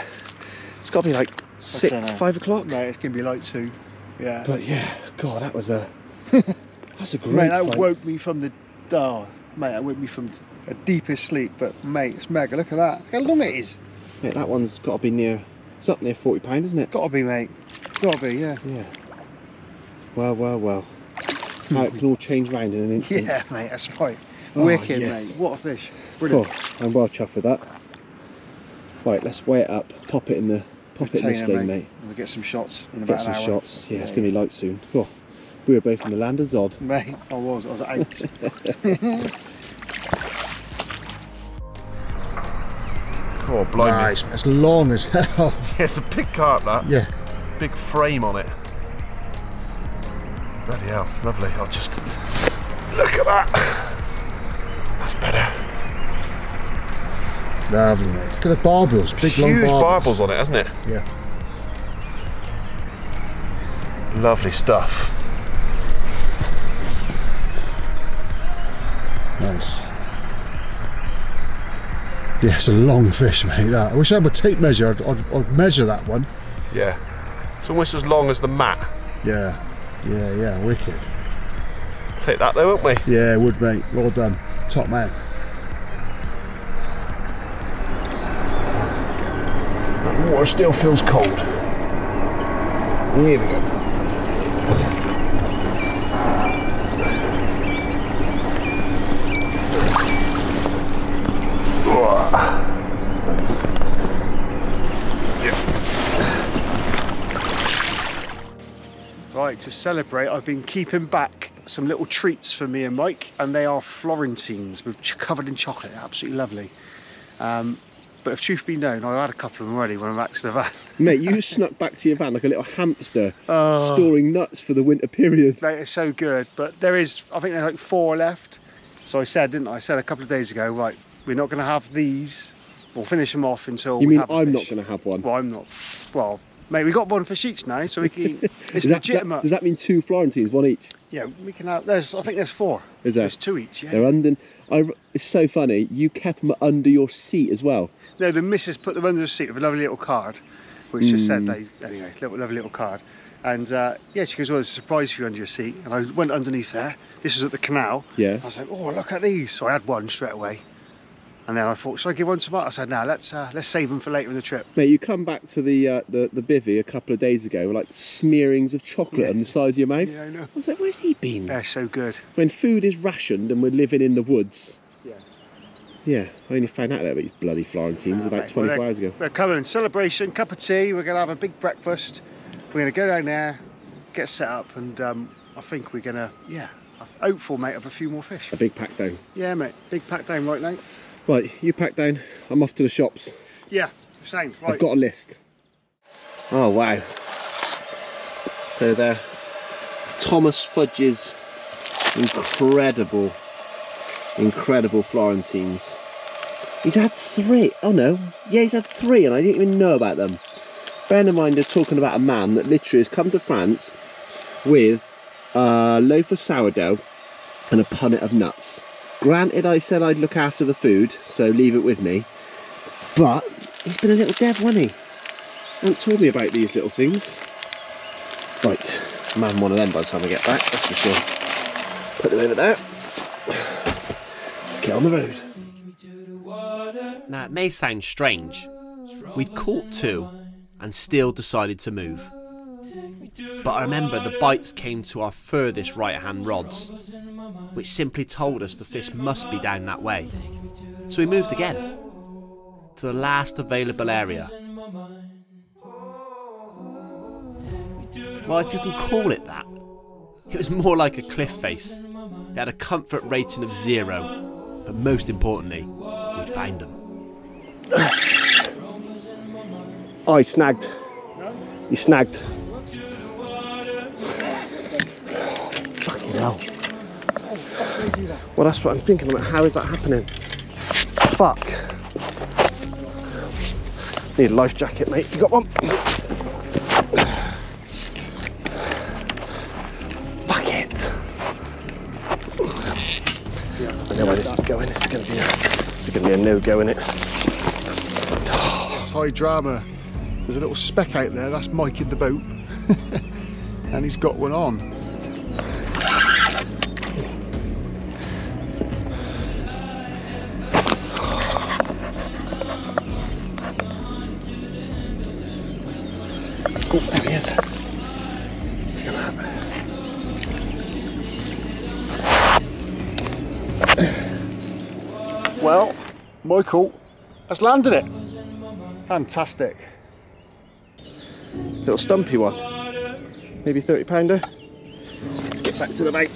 It's got to be like 6, 5 o'clock. Mate, it's going to be light soon. Yeah. But yeah, God, that was a... That's a great Mate, that fight. woke me from the... Oh, mate, that woke me from a deepest sleep. But, mate, it's mega. Look at that. Look how long it is. Mate, that one's got to be near... It's up near £40, isn't it? Got to be, mate. Got to be, yeah. Yeah. Well, well, well. How it can all change round in an instant. Yeah, mate, that's right. Oh, Wicked, yes. mate. What a fish. Brilliant. Oh, I'm well chuffed with that. Right, let's weigh it up. Pop it in the... Pop it in this Retainer, thing, mate. And we'll get some shots in Get about some an hour. shots. Yeah, it's going to be light soon. Oh, we were both in the land of Zod. Mate, I was out. Oh, blimey. Nice, as long as hell. Yeah, it's a big carp, that. Yeah. Big frame on it. Bloody hell, lovely. I'll just... Look at that. That's better. Lovely, mate. Look at the barbels, big long Huge barbels. barbels on it, hasn't it? Yeah. Lovely stuff. Nice. Yeah, it's a long fish, mate, that. I wish I had a tape measure, I'd measure that one. Yeah. It's almost as long as the mat. Yeah, wicked. Take that though, won't we? Yeah, would, mate. Well done. Top man. That water still feels cold. Here we go. Right, to celebrate, I've been keeping back some little treats for me and Mike, and they are Florentines covered in chocolate. Absolutely lovely. But if truth be known, I've had a couple of them already when I'm back to the van. Mate, you snuck back to your van like a little hamster, storing nuts for the winter period. Mate, it's so good, but there is, I think there's like 4 left. So I said, didn't I? I said a couple of days ago, right, we're not going to have these. We'll finish them off until You we mean have a I'm fish. not going to have one? Well, I'm not. Well, mate, we got one for sheets now, so we can. It's legitimate. Does that mean 2 Florentines, 1 each? Yeah, we can have. I think there's 4. Is there? There's 2 each. Yeah. They're under. It's so funny. You kept them under your seat as well. No, the missus put them under the seat with a lovely little card, which just said they. Anyway, lovely little card, and yeah, she goes, "Well, there's a surprise for you under your seat." And I went underneath there. This was at the canal. Yeah. I was like, "Oh, look at these!" So I had one straight away. And then I thought, should I give one to Mark? I said, no, let's save them for later in the trip. Mate, you come back to the bivvy a couple of days ago with like smearings of chocolate on the side of your mouth. Yeah, I know. I was like, where's he been? They're so good. When food is rationed and we're living in the woods. Yeah. Yeah, I only found out about these bloody Florentines about 24 hours ago. We're coming, celebration, cup of tea, we're going to have a big breakfast. We're going to go down there, get set up, and I think we're going to, yeah, I'm hopeful, mate, of a few more fish. A big pack down. Yeah, mate, big pack down right now. Right, you pack down, I'm off to the shops. Yeah, same. Right. I've got a list. Oh, wow. So there, Thomas Fudge's incredible Florentines. He's had 3. Oh no, yeah, he's had 3 and I didn't even know about them. Bearing in mind, they're talking about a man that literally has come to France with a loaf of sourdough and a punnet of nuts. Granted, I said I'd look after the food, so leave it with me. But he's been a little dev, wasn't he? Hasn't told me about these little things. Right, I'm having one of them by the time I get back, that's for sure. Put them over there. Let's get on the road. Now, it may sound strange. We'd caught 2 and still decided to move. But I remember the bites came to our furthest right-hand rods, which simply told us the fish must be down that way. So we moved again, to the last available area. Well, if you can call it that, it was more like a cliff face. It had a comfort rating of 0, but most importantly, we'd found them. Oh, he snagged. He snagged. Fucking hell. Well, that's what I'm thinking about. How is that happening? Fuck. Need a life jacket, mate. You got one? Fuck it. I know where this is going. This is going to be a no-go, innit? It's high drama. There's a little speck out there, that's Mike in the boat. And he's got one on. Oh, there he is. Look at that. Well, Michael has landed it. Fantastic. Little stumpy one. Maybe 30 pounder. Let's get back to the boat.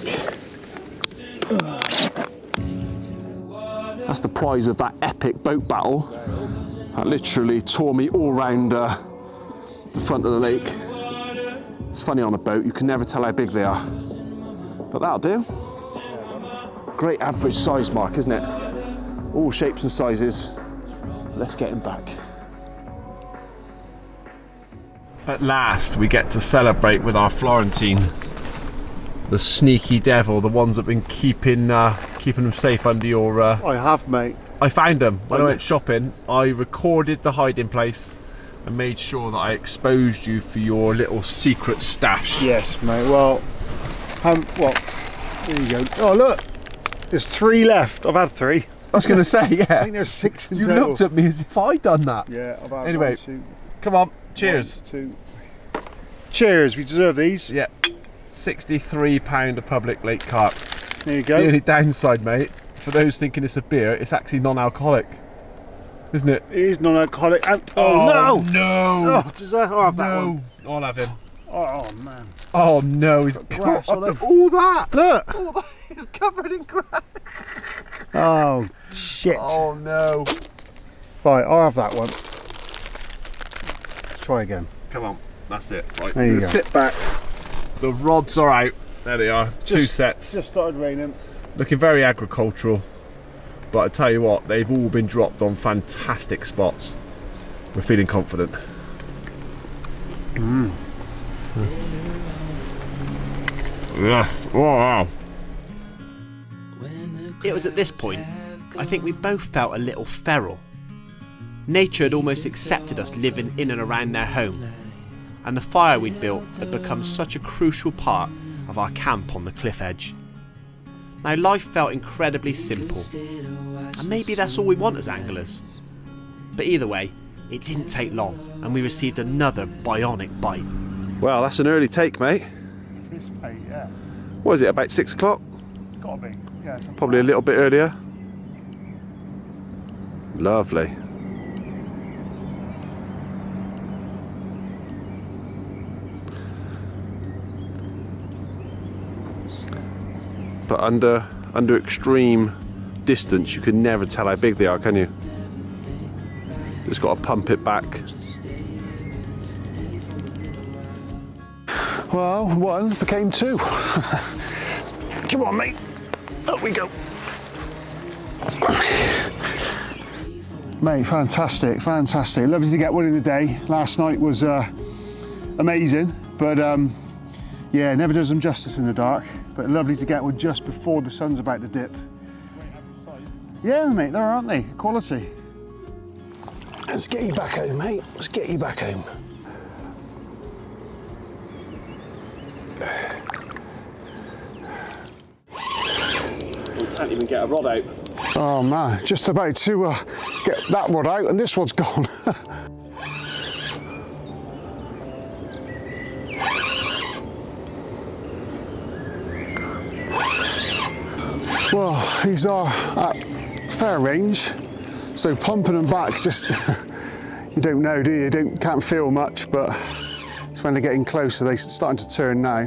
That's the prize of that epic boat battle. That literally tore me all round the front of the lake. It's funny on a boat, you can never tell how big they are. But that'll do. Great average size, Mark, isn't it? All shapes and sizes. Let's get him back. At last, we get to celebrate with our Florentine. The sneaky devil, the ones that have been keeping them safe under your... I have, mate. I found them when I went shopping. I recorded the hiding place and made sure that I exposed you for your little secret stash. Yes, mate. Well, there you go. Oh, look, there's 3 left. I've had 3. I was going to say, yeah. I think there's 6 in You total. looked at me as if I'd done that. Yeah, I've had Anyway, 1, 2, come on, cheers. 1, 2. Cheers, we deserve these. Yeah, £63 a public lake carp. There you go. The only downside, mate, for those thinking it's a beer, it's actually non-alcoholic, isn't it? It is non-alcoholic. Oh, no! No! Oh, does I'll have that one. No! I'll have him. Oh, man. Oh no, he's grass got all over. all that! Look! All that is covered in grass! Oh, shit. Oh no. Right, I'll have that one. Try again. Come on, that's it. Right, There you go. sit back. The rods are out. There they are, 2 sets. Just started raining. Looking very agricultural. But I tell you what, they've all been dropped on fantastic spots. We're feeling confident. Yes. Oh, wow. It was at this point, I think we both felt a little feral. Nature had almost accepted us living in and around their home, and the fire we'd built had become such a crucial part of our camp on the cliff edge. Now life felt incredibly simple, and maybe that's all we want as anglers. But either way, it didn't take long, and we received another bionic bite. Well, that's an early take, mate. This mate, yeah. What is it, about 6 o'clock? Gotta be. Yeah. Probably a little bit earlier. Lovely. But under extreme distance, you can never tell how big they are, can you? Just got to pump it back. Well, 1 became 2. Come on, mate. Up we go. Mate, fantastic, fantastic. Lovely to get one in the day. Last night was amazing, but yeah, never does them justice in the dark. But lovely to get one just before the sun's about to dip. Yeah, mate, there aren't they? Quality. Let's get you back home, mate. Let's get you back home. We can't even get a rod out. Oh man, just about to get that rod out and this one's gone. Well, these are at fair range, so pumping them back just, you don't know, do you? Can't feel much, but it's when they're getting closer, they're starting to turn now.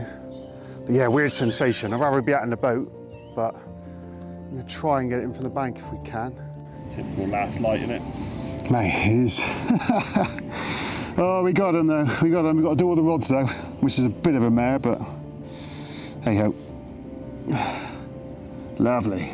But yeah, weird sensation. I'd rather be out in the boat, but I'm going to try and get it in from the bank if we can. Typical last light, isn't it? Mate, it is. Oh, we got them though. We got them. We've got to do all the rods though, which is a bit of a mare, but hey ho. Lovely.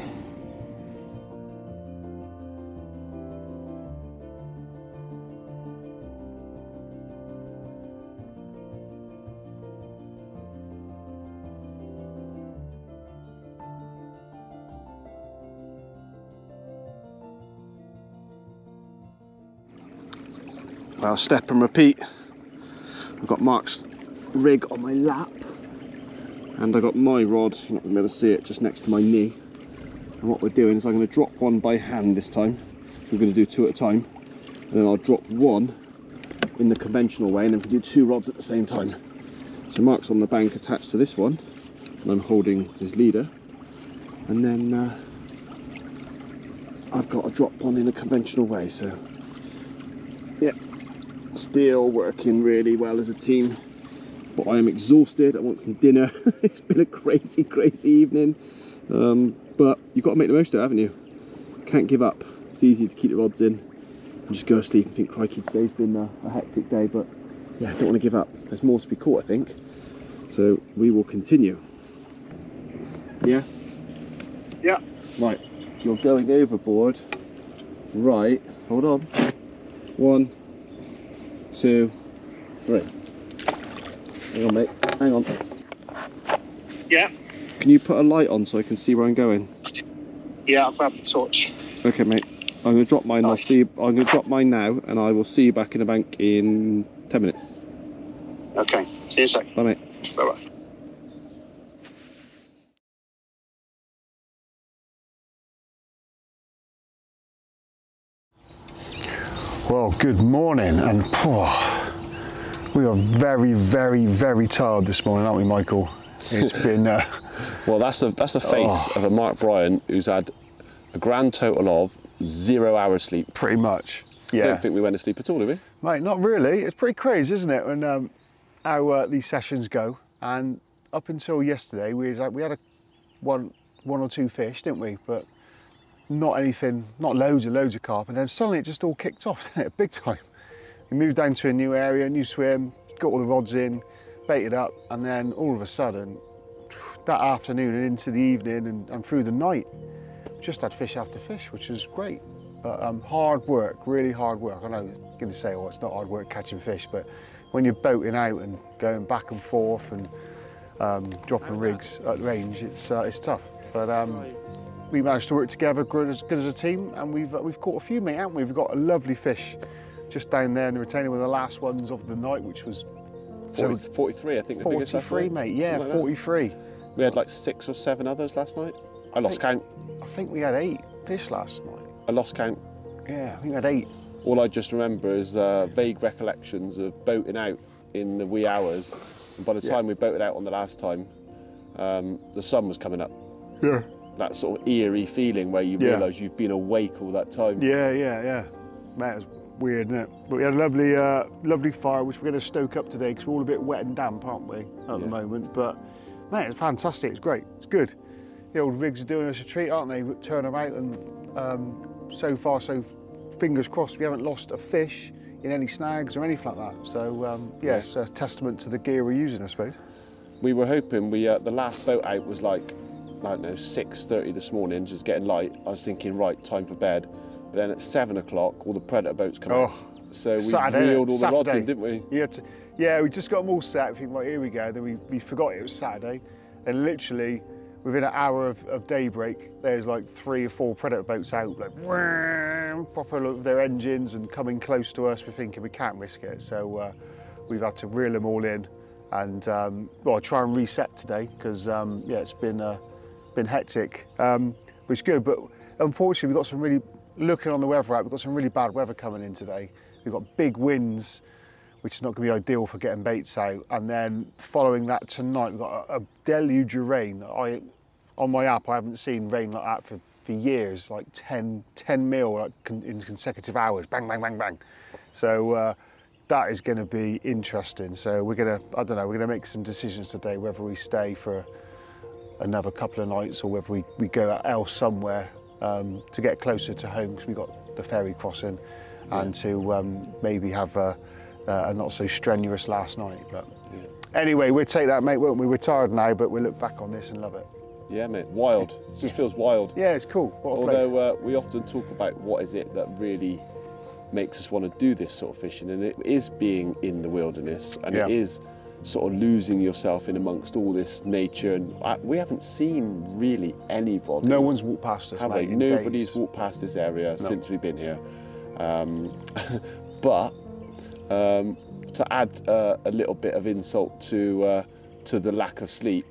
Well, step and repeat. I've got Mark's rig on my lap, and I got my rod, you're not going to be able to see it, just next to my knee. And what we're doing is I'm going to drop one by hand this time. So we're going to do 2 at a time, and then I'll drop one in the conventional way, and then we do 2 rods at the same time. So Mark's on the bank attached to this one, and I'm holding his leader, and then I've got to drop one in a conventional way. So yeah, still working really well as a team, but I am exhausted. I want some dinner. It's been a crazy evening, but you've got to make the most of it, haven't you? Can't give up. It's easy to keep the rods in and just go to sleep and think, crikey, today's been a hectic day, but yeah, I don't want to give up. There's more to be caught, I think, so we will continue. Yeah? Yeah. Right, you're going overboard. Right, hold on. 1, 2, 3. Hang on, mate. Hang on. Yeah. Can you put a light on so I can see where I'm going? Yeah, I'll grab the torch. Okay, mate. I'm going to drop mine. Nice. I'll see you, I'm going to drop mine now, and I will see you back in the bank in 10 minutes. Okay, see you soon. Bye, mate. Bye-bye. Well, good morning, and we are very, very, very tired this morning, aren't we, Michael? It's been... Well, that's the face of a Mark Bryant who's had a grand total of 0 hours sleep. Pretty much, yeah. I don't think we went to sleep at all, did we? Mate, not really. It's pretty crazy, isn't it, when how these sessions go? And up until yesterday, we had one or two fish, didn't we? But not anything, not loads of carp. And then suddenly it just all kicked off, didn't it? Big time. We moved down to a new area, new swim, got all the rods in, baited up, and then all of a sudden, that afternoon and into the evening and through the night, just had fish after fish, which was great. But hard work, really hard work. I know you're going to say, oh, it's not hard work catching fish, but when you're boating out and going back and forth and dropping rigs at range, it's tough. But we managed to work together good as a team, and we've caught a few, mate, haven't we? We've got a lovely fish just down there in the retainer, with the last ones of the night, which was 43, I think. The biggest last night. Mate, yeah, like 43. We had like 6 or 7 others last night. I lost count. I think we had 8 fish last night. I lost count. Yeah, I think we had 8. All I just remember is vague recollections of boating out in the wee hours, and by the time we boated out on the last time, the sun was coming up. Yeah. That sort of eerie feeling where you realise you've been awake all that time. Yeah. Mate, it was weird, isn't it? But we had a lovely fire, which we're going to stoke up today, because we're all a bit wet and damp, aren't we, at the moment? But, mate, it's fantastic. It's great. It's good. The old rigs are doing us a treat, aren't they? We turn them out, and so far, so fingers crossed, we haven't lost a fish in any snags or anything like that. So, it's a testament to the gear we're using, I suppose. We were hoping, the last boat out was like, I don't know, 6:30 this morning, just getting light. I was thinking, right, time for bed. But then at 7 o'clock, all the predator boats come out. So we reeled all the rods in, didn't we? Yeah, we just got them all set. We think, right, here we go. Then we forgot it was Saturday. And literally, within an hour of daybreak, there's like 3 or 4 predator boats out, like proper with their engines and coming close to us. We're thinking we can't risk it. So we've had to reel them all in and try and reset today, because it's been hectic, which is good. But unfortunately, we've got some really, looking on the weather app, we've got some really bad weather coming in today. We've got big winds, which is not going to be ideal for getting baits out. And then following that tonight, we've got a deluge of rain. On my app, I haven't seen rain like that for years, like 10 mil like in consecutive hours, bang, bang, bang, bang. So that is going to be interesting. So we're going to make some decisions today, whether we stay for another couple of nights or whether we go else somewhere to get closer to home, because we got the ferry crossing, and to maybe have a not so strenuous last night. But anyway, we'll take that, mate, won't we? We're tired now, but we'll look back on this and love it. Yeah, mate, wild. It just feels wild. Yeah, it's cool. Although we often talk about what is it that really makes us want to do this sort of fishing, and it is being in the wilderness, and it is sort of losing yourself in amongst all this nature. And we haven't seen really anybody. No one's walked past us, mate. Nobody's walked past this area since we've been here. But to add a little bit of insult to the lack of sleep,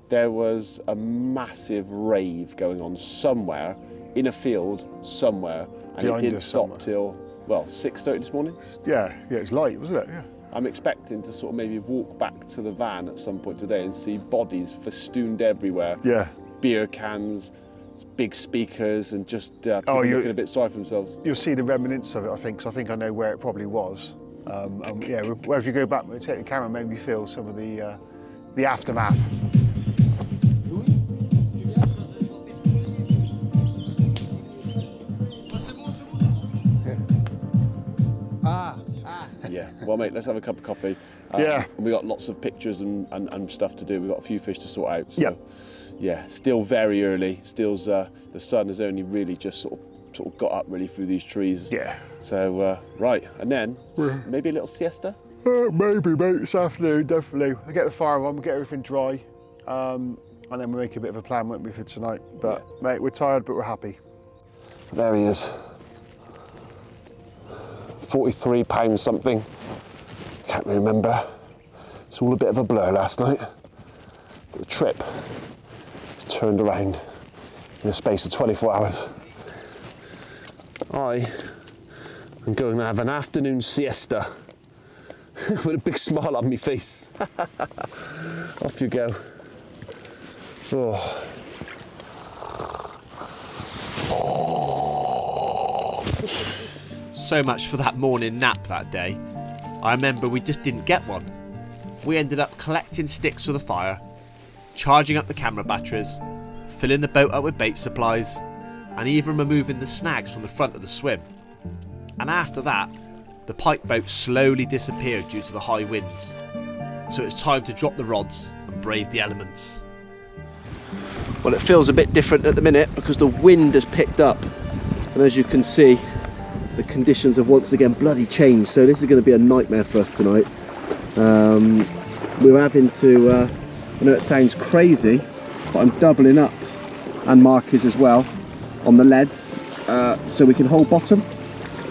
there was a massive rave going on somewhere in a field somewhere, and it didn't stop till, well, 6:30 this morning. Yeah, it's light, wasn't it? Yeah. I'm expecting to sort of maybe walk back to the van at some point today and see bodies festooned everywhere. Yeah. Beer cans, big speakers, and just people looking a bit sorry for themselves. You'll see the remnants of it, I think, so I think I know where it probably was. If you go back, we'll take the camera, maybe feel some of the aftermath. Yeah, well, mate, let's have a cup of coffee. And we got lots of pictures and stuff to do. We've got a few fish to sort out. So, yeah, still very early. The sun has only really just sort of got up really through these trees. Yeah. So, right, and then maybe a little siesta? Maybe, mate, this afternoon, definitely. I'll get the fire on, we'll get everything dry, and then we'll make a bit of a plan, won't we, for tonight. But, mate, we're tired, but we're happy. There he is. £43 something. Can't remember. It's all a bit of a blur last night. But the trip turned around in the space of 24 hours. I am going to have an afternoon siesta with a big smile on my face. Off you go. Oh. So much for that morning nap that day. I remember we just didn't get one. We ended up collecting sticks for the fire, charging up the camera batteries, filling the boat up with bait supplies, and even removing the snags from the front of the swim. And after that, the pike boat slowly disappeared due to the high winds. So it's time to drop the rods and brave the elements. Well, it feels a bit different at the minute because the wind has picked up, and as you can see, the conditions have once again bloody changed. So this is going to be a nightmare for us tonight. We're having to, I know it sounds crazy, but I'm doubling up, and Mark is as well, on the leads so we can hold bottom.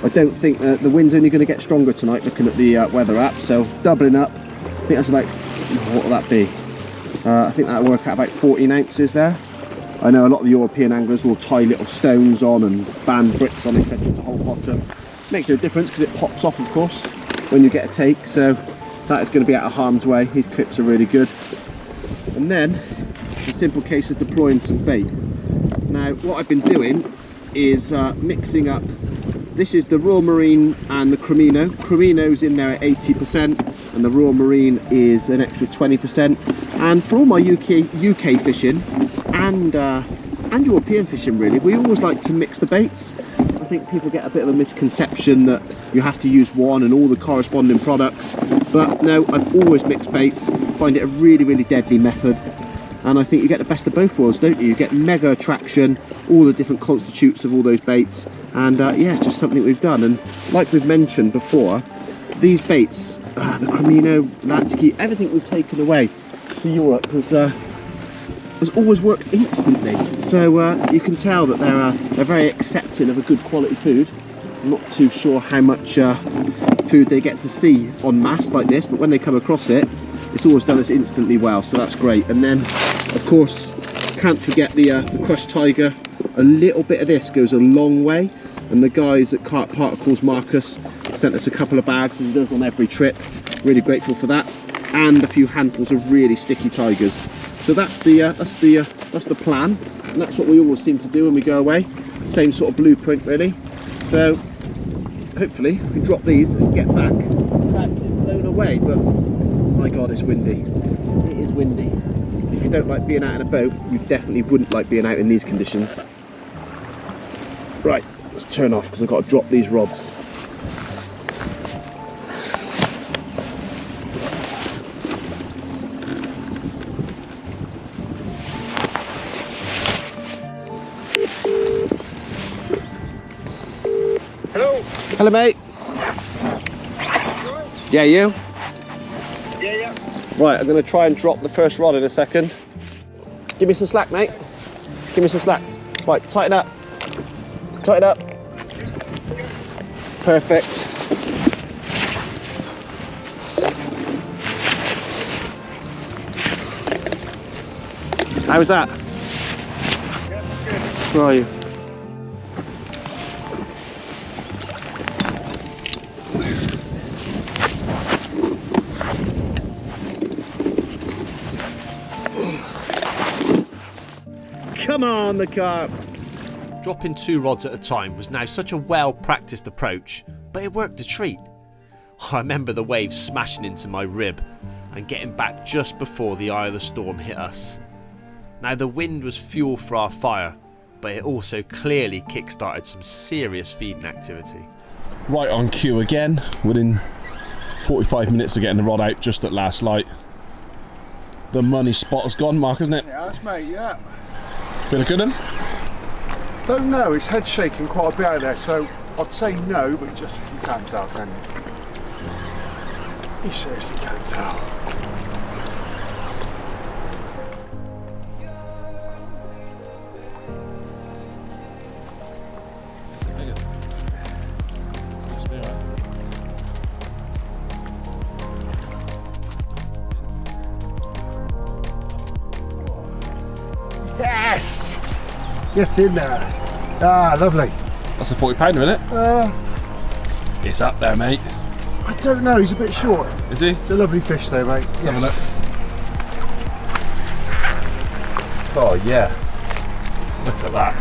I don't think that the wind's only going to get stronger tonight looking at the weather app, so doubling up. I think that's about, what will that be? I think that'll work out about 14 ounces there. I know a lot of the European anglers will tie little stones on and band bricks on, etc. to hold bottom. Makes no difference because it pops off, of course, when you get a take, so that is going to be out of harm's way. These clips are really good. And then the simple case of deploying some bait. Now what I've been doing is mixing up, this is the Royal Marine and the Cremino. Cremino's in there at 80% and the Royal Marine is an extra 20%. And for all my UK fishing and European fishing really, we always like to mix the baits. I think people get a bit of a misconception that you have to use one and all the corresponding products, but no, I've always mixed baits. Find it a really deadly method, and I think you get the best of both worlds, don't you? You get mega attraction, all the different constitutes of all those baits, and yeah, it's just something we've done. And like we've mentioned before, these baits, the Cremino, Lansky, everything we've taken away to Europe has always worked instantly. So you can tell that they're very accepting of a good quality food. I'm not too sure how much food they get to see en masse like this, but when they come across it, it's always done us instantly well, so that's great. And then of course can't forget the crushed tiger. A little bit of this goes a long way, and the guys at Carp Particles, Marcus, sent us a couple of bags, and he does on every trip. Really grateful for that, and a few handfuls of really sticky tigers. So that's the plan, and that's what we always seem to do when we go away. Same sort of blueprint really. So hopefully we can drop these and get back without getting blown away. But my God, it's windy. It is windy. If you don't like being out in a boat, you definitely wouldn't like being out in these conditions. Right, let's turn off because I've got to drop these rods. Hello. Hello, mate. Yeah, you? Yeah. Right, I'm going to try and drop the first rod in a second. Give me some slack, mate. Give me some slack. Right, tighten up. Tighten up. Perfect. How was that? Where are you? Come on, the carp! Dropping 2 rods at a time was now such a well-practiced approach, but it worked a treat. I remember the waves smashing into my rib and getting back just before the eye of the storm hit us. Now the wind was fuel for our fire, but it also clearly kick-started some serious feeding activity. Right on cue again, within 45 minutes of getting the rod out just at last light. The money spot has gone, Mark, isn't it? Yeah, that's mate, yeah. Feel a good one? Don't know, his head's shaking quite a bit out there, so I'd say no, but just you can't tell, can you? You seriously can't tell. Yes! Get in there. Ah, lovely. That's a 40-pounder, isn't it? It's up there, mate. I don't know, he's a bit short. Is he? It's a lovely fish though, mate. Let's have a look. Oh yeah. Look at that.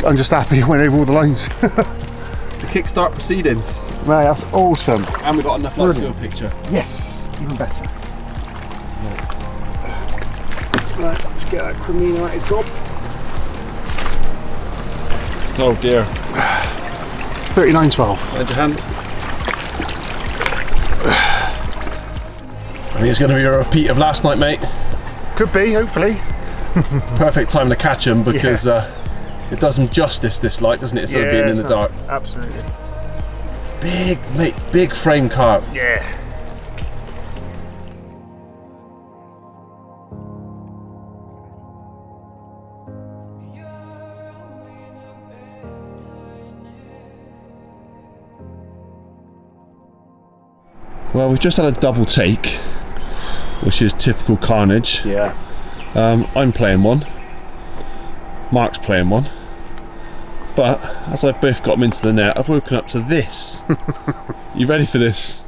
I'm just happy he went over all the lines. The kickstart proceedings. Mate, that's awesome. And we got enough light to do a picture. Yes, even better. Right, let's get that cremino out his gob. Oh dear. 39.12. Hold your hand. I think it's going to be a repeat of last night, mate. Could be, hopefully. Perfect time to catch them because it does them justice, this light, doesn't it? Instead of being in the dark. Absolutely. Big, mate, big frame carp. Yeah. Well, we've just had a double take, which is typical carnage. Yeah. I'm playing one. Mark's playing one. But as I've both got them into the net, I've woken up to this. You ready for this?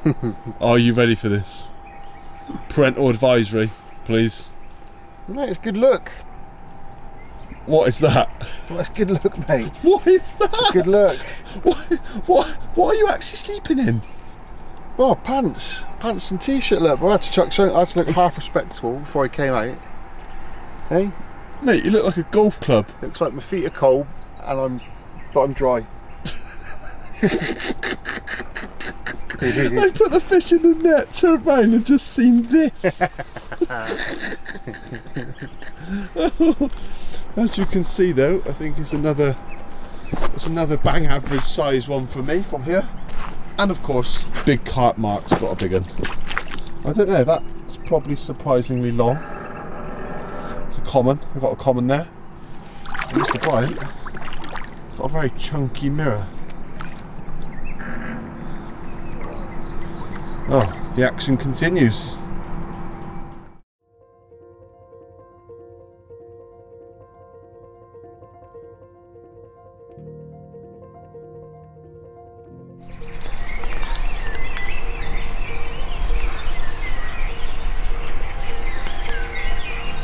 Are you ready for this? Parental advisory, please. Mate, it's good look. What is that? Well, that's good look, mate. What is that? Good look. What are you actually sleeping in? Oh, pants and t-shirt. Look, I had to chuck something. I had to look half respectable before I came out. Hey, Mate, you look like a golf club. looks like my feet are cold, and I'm dry. I put the fish in the net, turned around and just seen this. As you can see though, I think it's another bang average size one for me from here. And of course, big carp. Mark's got a big one. I don't know, that's probably surprisingly long. It's a common, I've got a common there. And Mr. Bryant got a very chunky mirror. Oh, the action continues.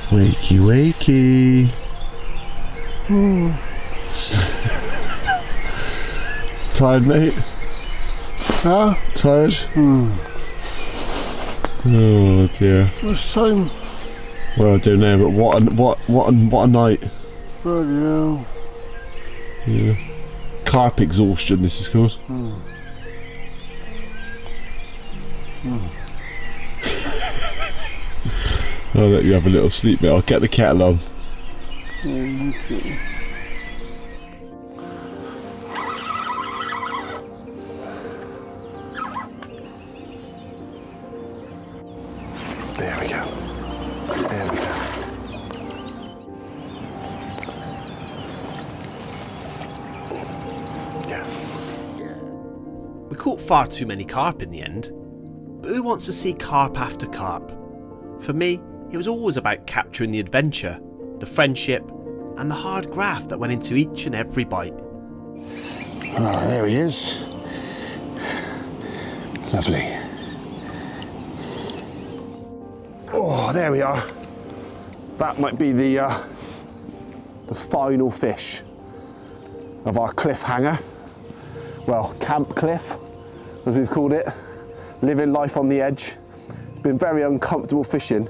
Wakey, wakey. Tired, mate? Huh? Tired? Oh dear. What's time? Well, I don't know, but what a night. Bloody hell. Yeah. Carp exhaustion, this is called. I'll let you have a little sleep, mate. I'll get the kettle on. Okay. There we go. There we go. Yeah. We caught far too many carp in the end, but who wants to see carp after carp? For me, it was always about capturing the adventure, the friendship, and the hard graft that went into each and every bite. Ah, there he is. Lovely. Oh, there we are. That might be the final fish of our cliffhanger. Well, camp cliff, as we've called it. Living life on the edge. It's been very uncomfortable fishing,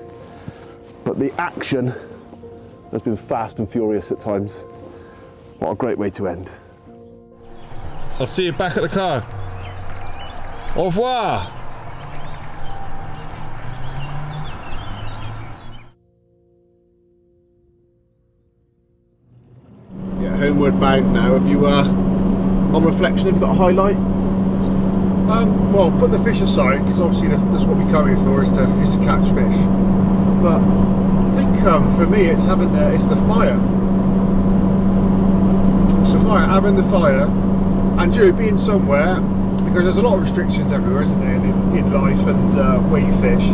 but the action has been fast and furious at times. What a great way to end. I'll see you back at the car. Au revoir. Yeah, homeward bound now. Have you, on reflection, have you got a highlight? Well, put the fish aside, because obviously that's what we come here for, is to catch fish. But I think for me, it's the fire. It's the fire, having the fire, and being somewhere because there's a lot of restrictions everywhere, isn't there, in life and where you fish.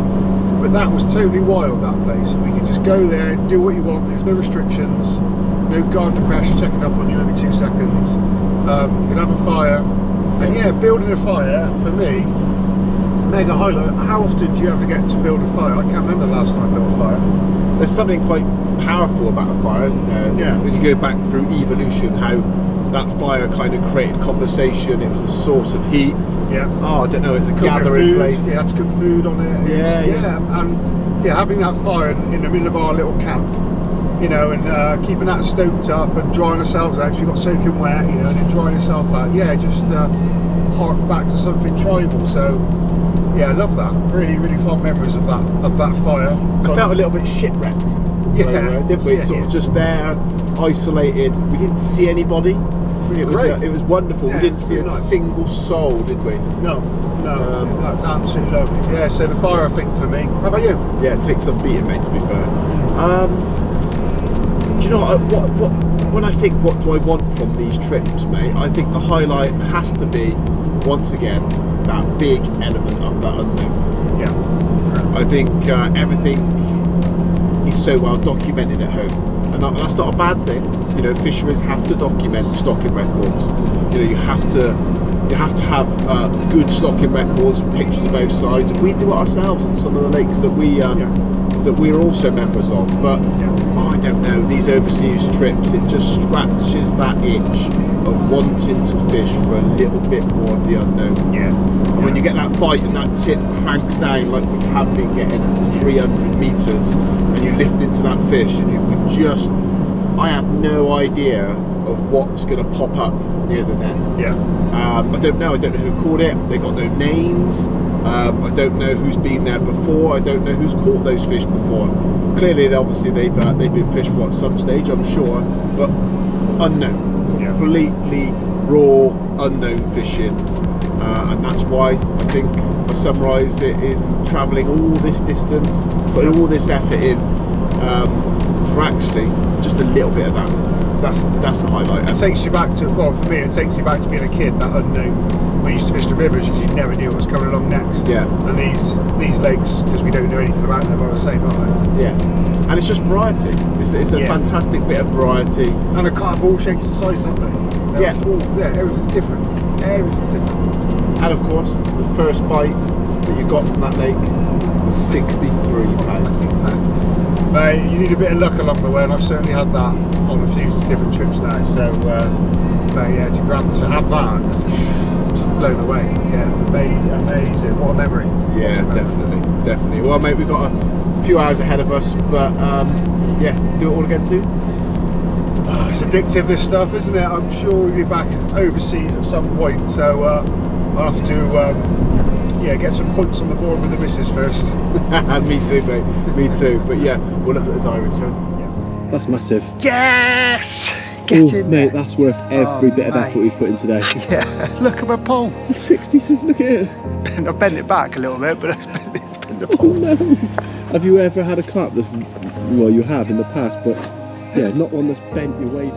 But that was totally wild, that place. We could just go there, do what you want. There's no restrictions, no guard pressure checking up on you every 2 seconds. You can have a fire, and yeah, building a fire for me, mega highlight. How often do you ever get to build a fire? I can't remember the last time I built a fire. There's something quite powerful about a fire, isn't there? Yeah. When you go back through evolution, how that fire kind of created conversation. It was a source of heat. Yeah. Oh, I don't know, it's a Cooking gathering food, place. You had to cook food on it. And yeah, having that fire in the middle of our little camp, you know, and keeping that stoked up and drying ourselves out. We got soaking wet, you know, and then drying yourself out. Yeah, just hark back to something tribal. So yeah, I love that. Really, really fond memories of that fire. I felt a little bit shipwrecked. Yeah, didn't we? Yeah, sort of just there, isolated. We didn't see anybody. It was wonderful. Yeah, we didn't see a nice. Single soul, did we? No, that's absolutely lovely. Yeah, so the fire, I think, for me. How about you? Yeah, it takes some beating, mate, to be fair. Do you know what when I think what do I want from these trips, mate, I think the highlight has to be, once again, that big element of that unknown. Yeah. I think everything is so well documented at home. And that's not a bad thing. You know, fisheries have to document stocking records. You know, you have to have good stocking records and pictures of both sides. And we do it ourselves on some of the lakes that we're also members of. But I don't know, these overseas trips, it just scratches that itch of wanting to fish for a little bit more of the unknown. Yeah. And when you get that bite and that tip cranks down like we have been getting at 300 metres, and you lift into that fish and you can just, I have no idea of what's going to pop up near the net. Yeah. I don't know who caught it, they got no names, I don't know who's been there before, I don't know who's caught those fish before. Clearly, obviously they've been fished for at some stage, I'm sure, but unknown. Completely raw, unknown fishing. And that's why I think I summarise it in travelling all this distance, putting all this effort in, for actually just a little bit of that. That's the highlight. It takes you back to, well, for me, it takes you back to being a kid, that unknown. We used to fish the rivers because you never knew what was coming along next. Yeah. And these lakes, because we don't know anything about them, are the same, aren't they? Yeah. And it's just variety. It's a fantastic bit of variety. And a carp all shapes and sizes, aren't they? Everything's different. Everything's different. And of course, the first bite that you got from that lake was 63 pounds. Mate, you need a bit of luck along the way, and I've certainly had that on a few different trips now. So, yeah, to have that, just blown away. Yeah, amazing. What a memory. Yeah, definitely. Well, mate, we've got a few hours ahead of us, but yeah, do it all again soon. It's addictive, this stuff, isn't it? I'm sure we'll be back overseas at some point, so I'll have to get some points on the board with the missus first. Me too, mate. Me too. But yeah, we'll look at the diary soon. Yeah. That's massive. Yes! Get in mate, there. that's worth every bit of effort we put in today. Yeah, look at my pole. 63, look at it. I've bent it back a little bit, but it's bent the Oh pole. no. Have you ever had a carp that, well, you have in the past, but yeah, not one that's bent your way.